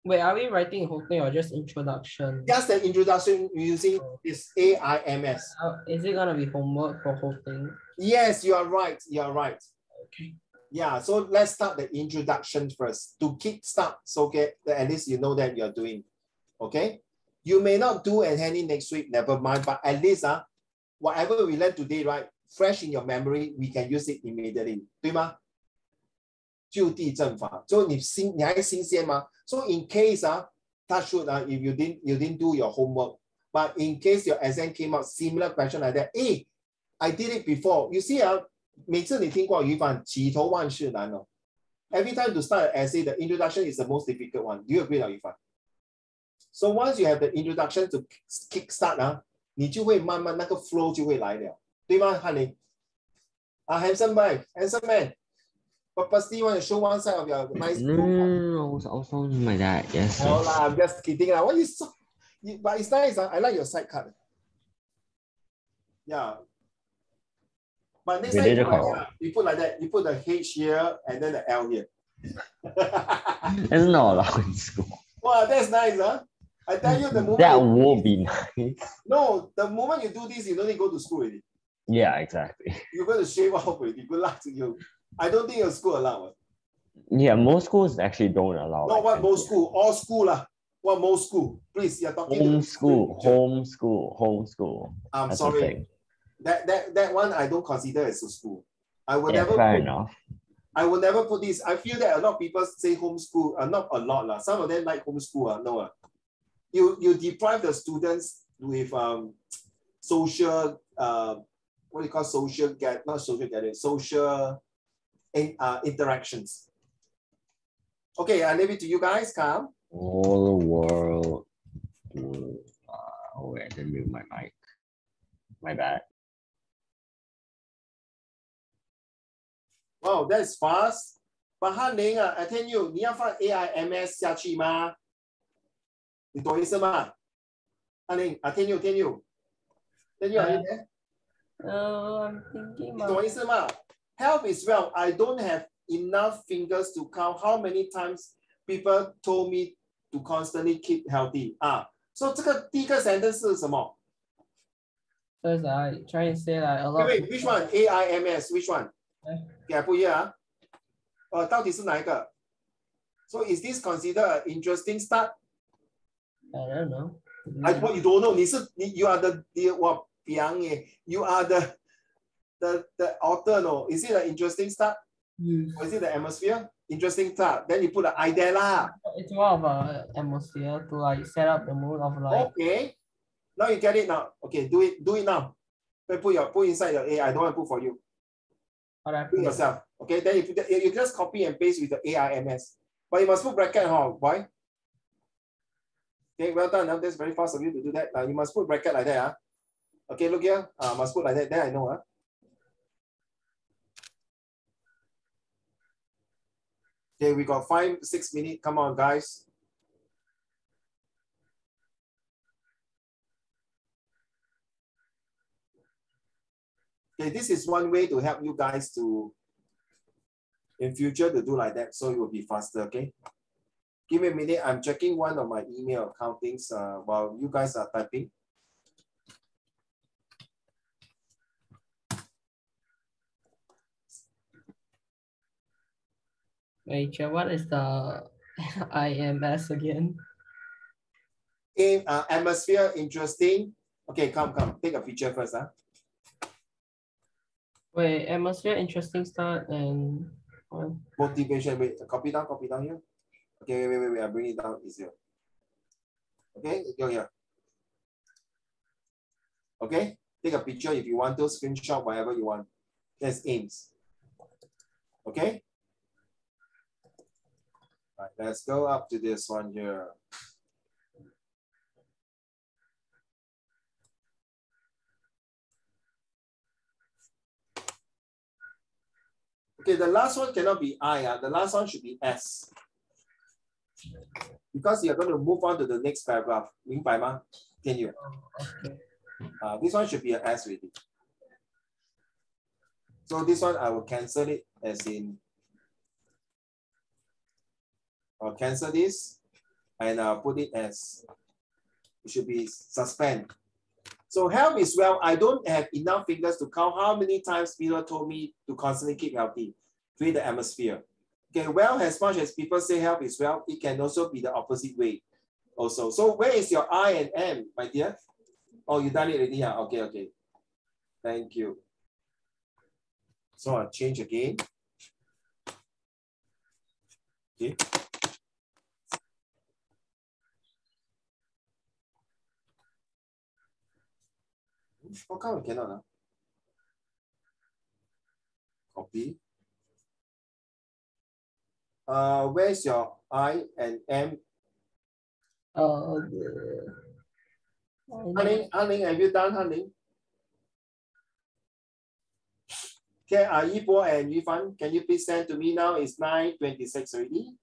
wait, are we writing a whole thing or just introduction? Just the introduction using this AIMS. Is it gonna be homework for whole thing? Yes, you are right. You are right. Okay. Yeah, so let's start the introduction first to kickstart. So okay, at least you know that you're doing. Okay. You may not do and hand in next week, never mind. But at least whatever we learned today, right, fresh in your memory, we can use it immediately. 对吗？就地正法，就你还新鲜吗？ So in case touch wood if you didn't do your homework, but in case your exam came out similar question like that, hey, I did it before. You see 每次你听过语法起头万事难哦。Every time to start an essay, the introduction is the most difficult one. Do you agree, Yifan? So once you have the introduction to kickstart 你就会慢慢那个 flow 就会来了，对吗，翰林？Handsome boy, handsome man. Purposely want to show one side of your nice. No, I was on my dad. Yes. No lah, I'm just kidding lah. What you so? But it's nice. I like your side cut. Yeah. But next time you put like that. You put the H here and then the L here. It's not allowed in school. Wow, that's nice, huh? I tell you, the moment that would be nice. No, the moment you do this, you don't need to go to school already. Yeah, exactly. You're going to shave off already. Good luck to you. I don't think your school allow. Yeah, most schools actually don't allow. Not what most school, all school lah. What most school? Please, you're talking homeschool. I'm That's sorry. That one I don't consider as a school. I will never. Fair enough. I will never put this. I feel that a lot of people say homeschool. Not a lot lah. Some of them like homeschool. No. You deprive the students with social what do you call social interactions. Okay, I leave it to you guys. Come. All the world. Oh, I didn't mute my mic. My bad. Wow, that's fast. But Han Ling I tell you, 你要放 AIMS 下去吗？你懂意思吗？Han Ling, I tell you. Are you there? I'm thinking. 你懂意思吗？ Health is wealth. I don't have enough fingers to count how many times people told me to constantly keep healthy. So 这个第一个 sentence 是什么？ First, I try to say like a lot. Wait, which one? AIMS, which one? 给不一样到底是哪一个 So is this considered an interesting start? I don't know. What you don't know? You are the you are the author, no? Is it an interesting start? Yes. Or is it the atmosphere? Interesting start. Then you put the I there lah. It's more of an atmosphere to like set up the mood of like. Okay. Now you get it now. Okay, do it now. Put inside your A. I don't want to put for you. Do it yourself. Okay, then you just copy and paste with the AIMS. But you must put bracket, why? Okay, well done. Now that's very fast of you to do that. You must put bracket like that. Okay, look here. Must put like that. Then I know. Okay, we got 5-6 minutes. Come on, guys. Okay, this is one way to help you guys to, in future, to do like that, so it will be faster, okay? Give me a minute, I'm checking one of my email accountings while you guys are typing. Wait, what is the IMS again? In atmosphere, interesting. Okay, come. Take a picture first. Wait, atmosphere, interesting start, and Motivation. Wait, copy down here. Okay, wait. I bring it down easier. Okay, go here. Okay, take a picture if you want to, screenshot whatever you want. That's aims. Okay. All right, let's go up to this one here. Okay, the last one cannot be I. The last one should be S. Because you're going to move on to the next paragraph. 明白吗? Can you? okay. This one should be an S already. So this one I will cancel it as in. I'll cancel this and I'll put it as. It should be suspend. So health is well. I don't have enough fingers to count how many times Peter told me to constantly keep healthy. Read the atmosphere. Okay, well, as much as people say health is well, it can also be the opposite way. Also, so where is your I and M, my dear? Oh, you done it already, huh? Okay. Thank you. So I'll change again. Okay. How come we cannot? Copy. Where's your I and M? Hanling, have you done Hanling? Okay, Yibo and Yifan, can you please send to me now? It's 9:26 already.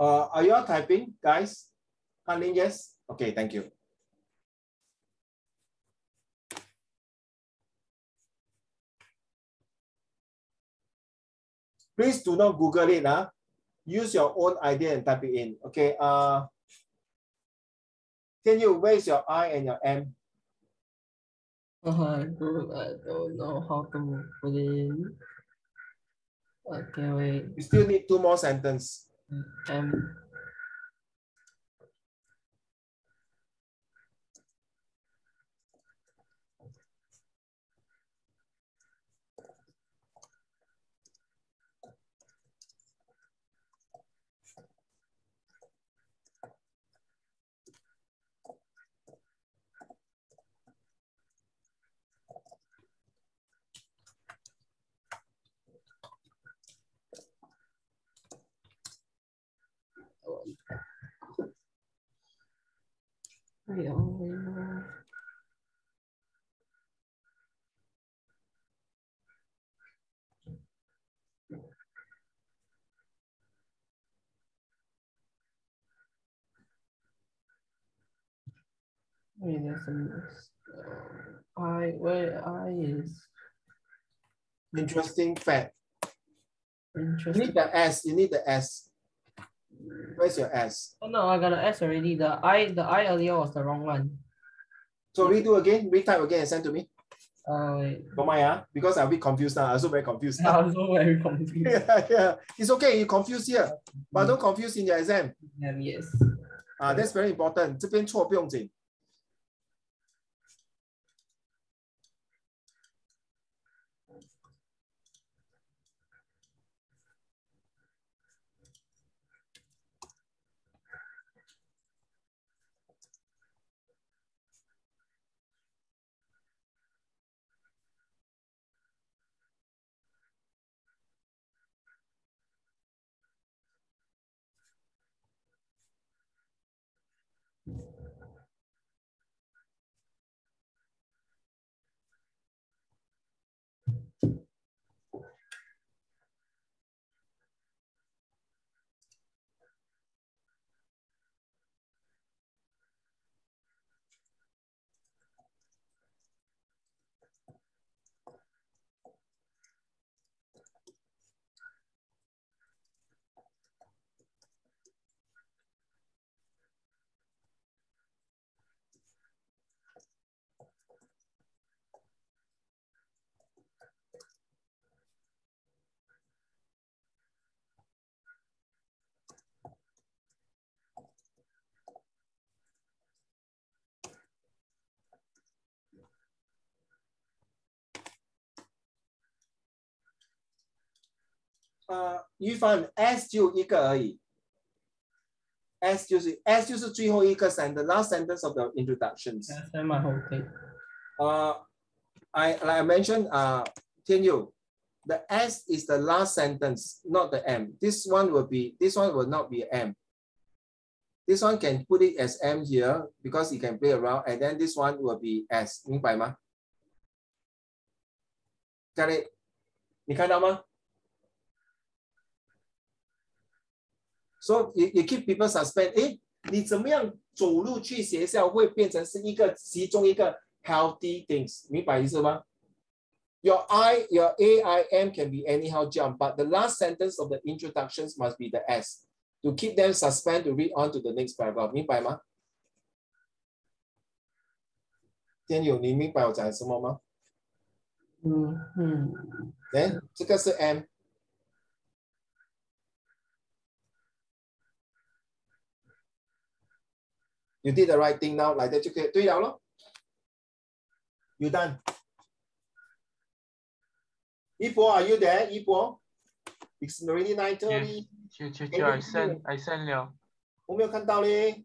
Are you all typing, guys? Hanling, yes? Okay, thank you. Please do not Google it. Use your own idea and type it in. Okay. Can you, where's your I and your M? I don't know how to put it in. Okay, wait. You still need 2 more sentences. M. Wait, there's some where I is Interesting fact. You interesting. need the S. You need the S. Where's your S? Oh no, I got an S already. The I earlier was the wrong one. So redo again, retype again and send to me. Wait. Don't mind, because I'll be confused now. I'm also very confused. I was so very confused. Yeah. It's okay, you confuse here, but don't confuse in your exam. Yes. That's very important. 这边错不用紧。于凡 S 就一个而已 ，S 就是最后一个 sentence, last sentence of the introductions. That's my whole thing. Like I mentioned, Tian Yu, the S is the last sentence, not the M. This one will not be M. This one can put it as M here because you can play around, and then this one will be S. 明白吗？ Got it? 你看到吗？ So you keep people suspend. 诶，你怎么样走路去学校会变成是其中一个 healthy things？ 明白意思吗？ Your AIM can be anyhow jump, but the last sentence of the introductions must be the S to keep them suspend to read on to the next paragraph. 明白吗？ 天友，你明白我讲什么吗？这个是 M。 You did the right thing now， 来的就可以对了咯。You done。一博 ，Are you there？ 一博 ，It's already 9:30。I send 了。我没有看到嘞。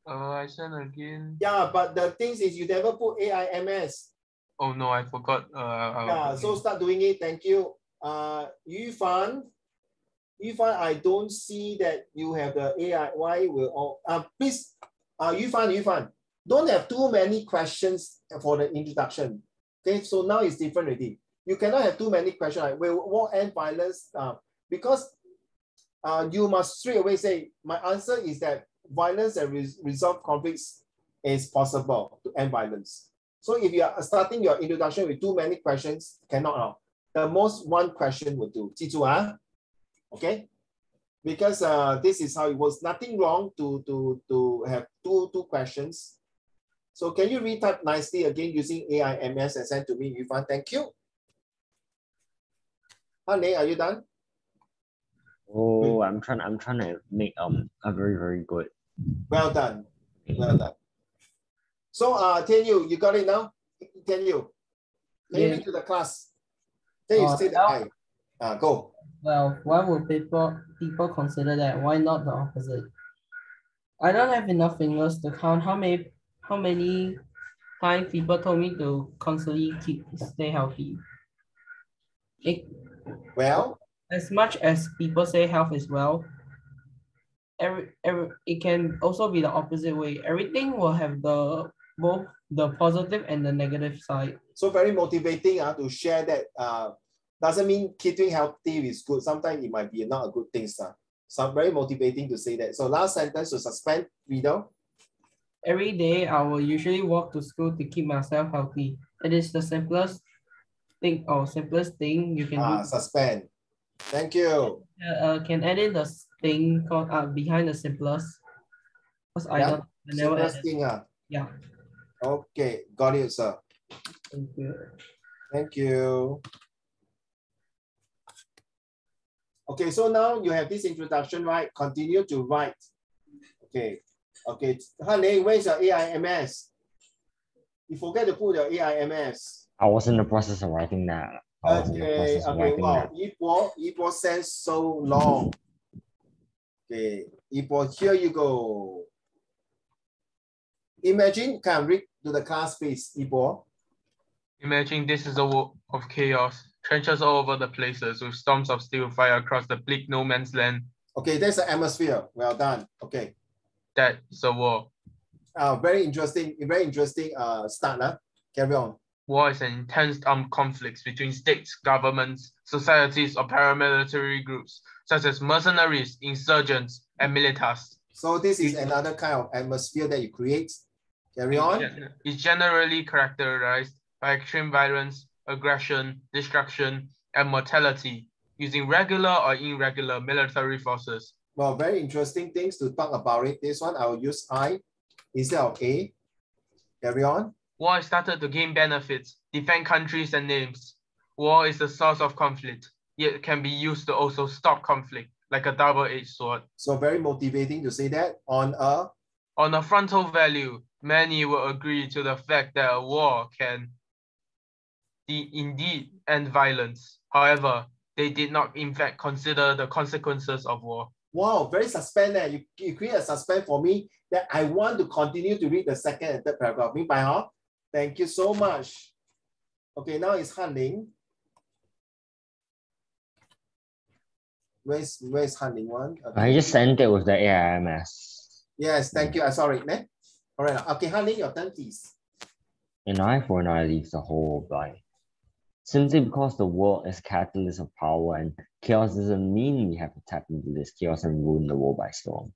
I send again. Yeah, but the thing is, you never put AIMS. Oh no, I forgot. Yeah, so start doing it. Thank you. Yu Fan, I don't see that you have the AI. Why will all? Please. Yu Fan, don't have too many questions for the introduction. Okay, so now it's different already. You cannot have too many questions like will war end violence? Because you must straight away say my answer is that violence and resolve conflicts is possible to end violence. So if you are starting your introduction with too many questions, cannot. The most one question will do. 记住啊, okay? Because this is how it works. Nothing wrong to have two questions. So can you retype nicely again using AIMS and send to me, Yufan? Thank you. Honey, are you done? Oh, I'm trying to make a very good. Well done. Well done. So Tian Yu, you got it now? Tian Yu, can you read to the class? Then you say the I. Go. Well, why would people consider that? Why not the opposite? I don't have enough fingers to count how many times people told me to constantly stay healthy. Well, as much as people say health is wealth, it can also be the opposite way. Everything will have both the positive and the negative side. So very motivating to share that. Doesn't mean keeping healthy is good. Sometimes it might be not a good thing. So very motivating to say that. So last sentence to suspend, reader. Every day, I will usually walk to school to keep myself healthy. It is the simplest thing you can do. Suspend. Thank you. Can add in the thing called behind the simplest? Because I Yeah. don't. I never Simplest added. thing. Yeah. Okay, got it, sir. Thank you. Thank you. Okay, so now you have this introduction, right? Continue to write. Okay. Okay. Honey, where's your AIMS? You forget to put your AIMS. I was in the process of writing that. Okay, wow. Ipo says so long. Okay, Ipo, here you go. Imagine, can read to the class, please, Ipo. Imagine this is a war of chaos, trenches all over the places with storms of steel fire across the bleak no man's land. Okay, there's an atmosphere. Well done. Okay. That is a war. Very interesting start. Carry on. War is an intense armed conflict between states, governments, societies, or paramilitary groups, such as mercenaries, insurgents, and militars. So this is another kind of atmosphere that you create. Carry on. It's generally characterized by extreme violence, aggression, destruction, and mortality, using regular or irregular military forces. Well, very interesting things to talk about it. This one, I will use I instead of A. Carry on. War is started to gain benefits, defend countries and names. War is the source of conflict, yet can be used to also stop conflict, like a double-edged sword. So very motivating to say that. On a frontal value, many will agree to the fact that a war can indeed end violence. However, they did not in fact consider the consequences of war. Wow, very suspense there. You create a suspense for me that I want to continue to read the second and third paragraph. Thank you so much. Okay, now it's Han Ling. Where's Han Ling one? Okay. I just sent it with the AIMS. Yes, thank you. Sorry, ne? All right. Okay, Han Ling, your turn, please. An eye for an eye leaves the whole blind. Simply because the world is catalyst of power and chaos doesn't mean we have to tap into this chaos and ruin the world by storm.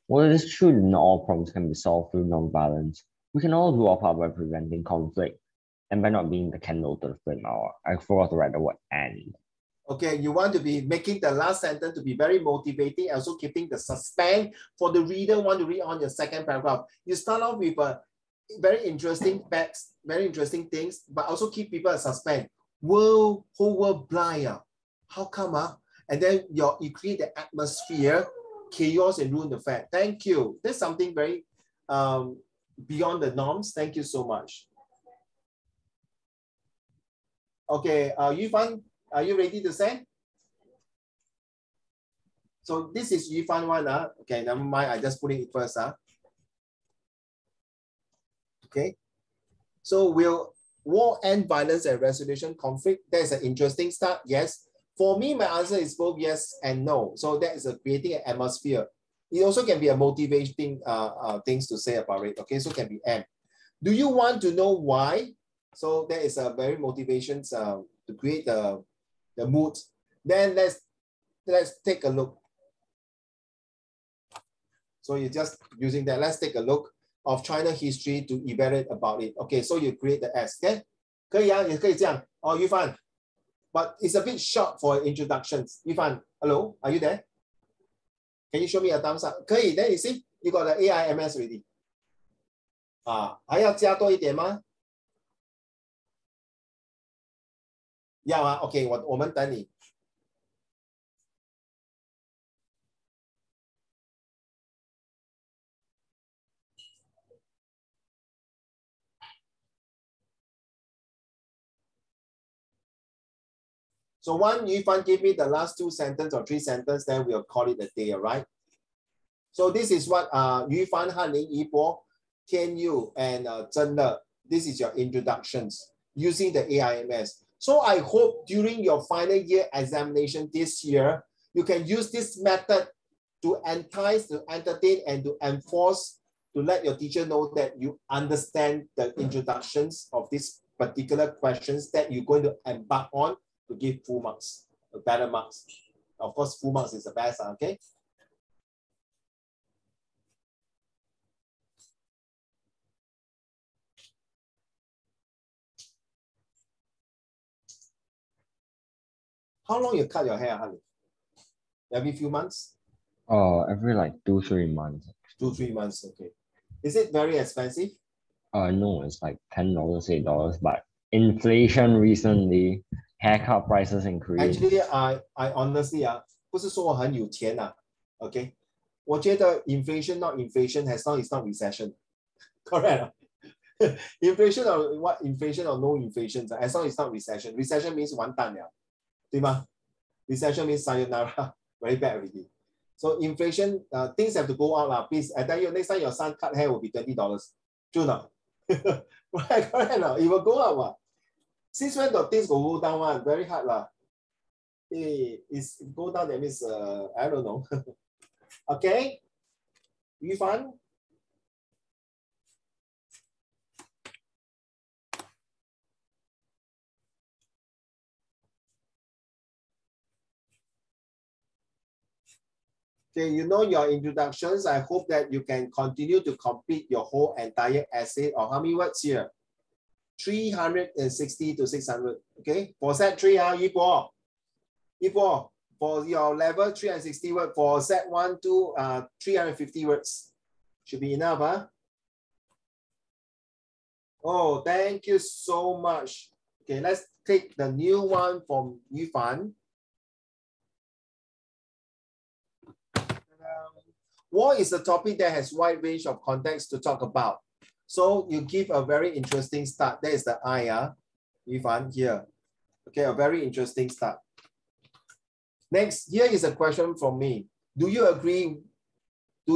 While it is true that not all problems can be solved through non-violence, we can all do our part by preventing conflict and by not being the candle to the flame hour. I forgot to write the word "and." Okay, you want to be making the last sentence to be very motivating, also keeping the suspense for the reader want to read on your second paragraph. You start off with a very interesting facts, very interesting things, but also keep people a suspense. Whole world blind. How come? And then you create the atmosphere, chaos, and ruin the fact. Thank you. There's something very beyond the norms. Thank you so much. Okay, Yufan, are you ready to send? So this is Yufan one. Okay, never mind. I just put it first. Okay. So will war end violence and resolution conflict? That's an interesting start. Yes. For me, my answer is both yes and no. So that is creating an atmosphere. It also can be a motivating things to say about it. Okay, so it can be M. Do you want to know why? So that is a very motivations to create the mood. Then let's take a look. So you're just using that. Let's take a look of China history to evaluate about it. Okay, so you create the S. Okay, 可以啊，也可以这样。Oh, Yufan, but it's a bit short for introductions. Yufan, hello, are you there? Can you show me a thumbs up? 可以 then you see, you got the AIMS already. 还要加多一点吗？要啊 ，OK， 我们等你。So one, Yufan give me the last two sentences or three sentences, then we'll call it a day, all right? So this is what Yufan, Han Ling, Yibo, Tian Yu, and Zhen Le, this is your introductions using the AIMS. So I hope during your final year examination this year, you can use this method to entice, to entertain, and to enforce, to let your teacher know that you understand the introductions of these particular questions that you're going to embark on to give full marks, better marks. Of course, full marks is the best, okay? How long you cut your hair, honey? Every few months? Every like 2-3 months. 2-3 months, okay. Is it very expensive? No, it's like $10, $8, but inflation recently, haircut prices increased. Actually, I honestly 不是说我很有钱okay. 我觉得 inflation not inflation as long as it's not recession. Correct. Inflation or what inflation or no inflation, as long as it's not recession. Recession means 完蛋了，对吗？ Recession means sayonara, very bad already. So inflation, things have to go out please. I tell you, next time your son cut hair will be $20. True not? Right, correct. It will go up. Since when the things go down one? Very hard lah. It's go down, that means I don't know. Okay, you fun? Okay, you know your introductions. I hope that you can continue to complete your whole entire essay. Or how many words here? 360 to 600. Okay, for set 3, Yibo, for your level 360 words. For set 1 to 350 words. Should be enough, Oh, thank you so much. Okay, let's take the new one from Yifan. War is a topic that has wide range of context to talk about. So you give a very interesting start. That is the I, Yifan here. Okay, a very interesting start. Next, here is a question from me. Do you agree to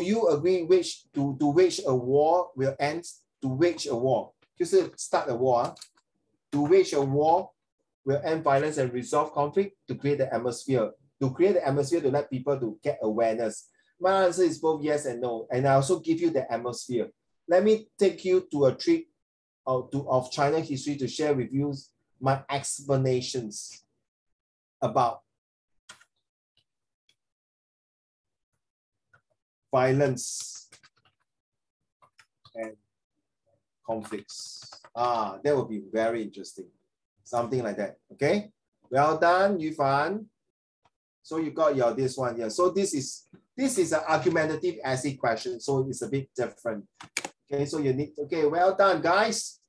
wage a war will end? To wage a war, 就是 start a war. To wage a war will end violence and resolve conflict to create the atmosphere. To create the atmosphere to let people to get awareness. My answer is both yes and no. And I also give you the atmosphere. Let me take you to a trip of China history to share with you my explanations about violence and conflicts. That would be very interesting. Something like that. Okay. Well done, Yufan. So you got your this one here. So this is an argumentative essay question. So it's a bit different. Okay. So you need. Okay. Well done, guys.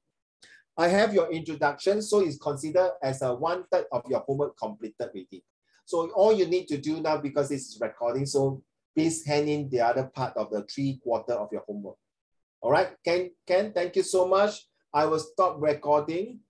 I have your introduction. So it's considered as a 1/3 of your homework completed already. So all you need to do now, because this is recording, so please hand in the other part of the 3/4 of your homework. All right, Ken, thank you so much. I will stop recording.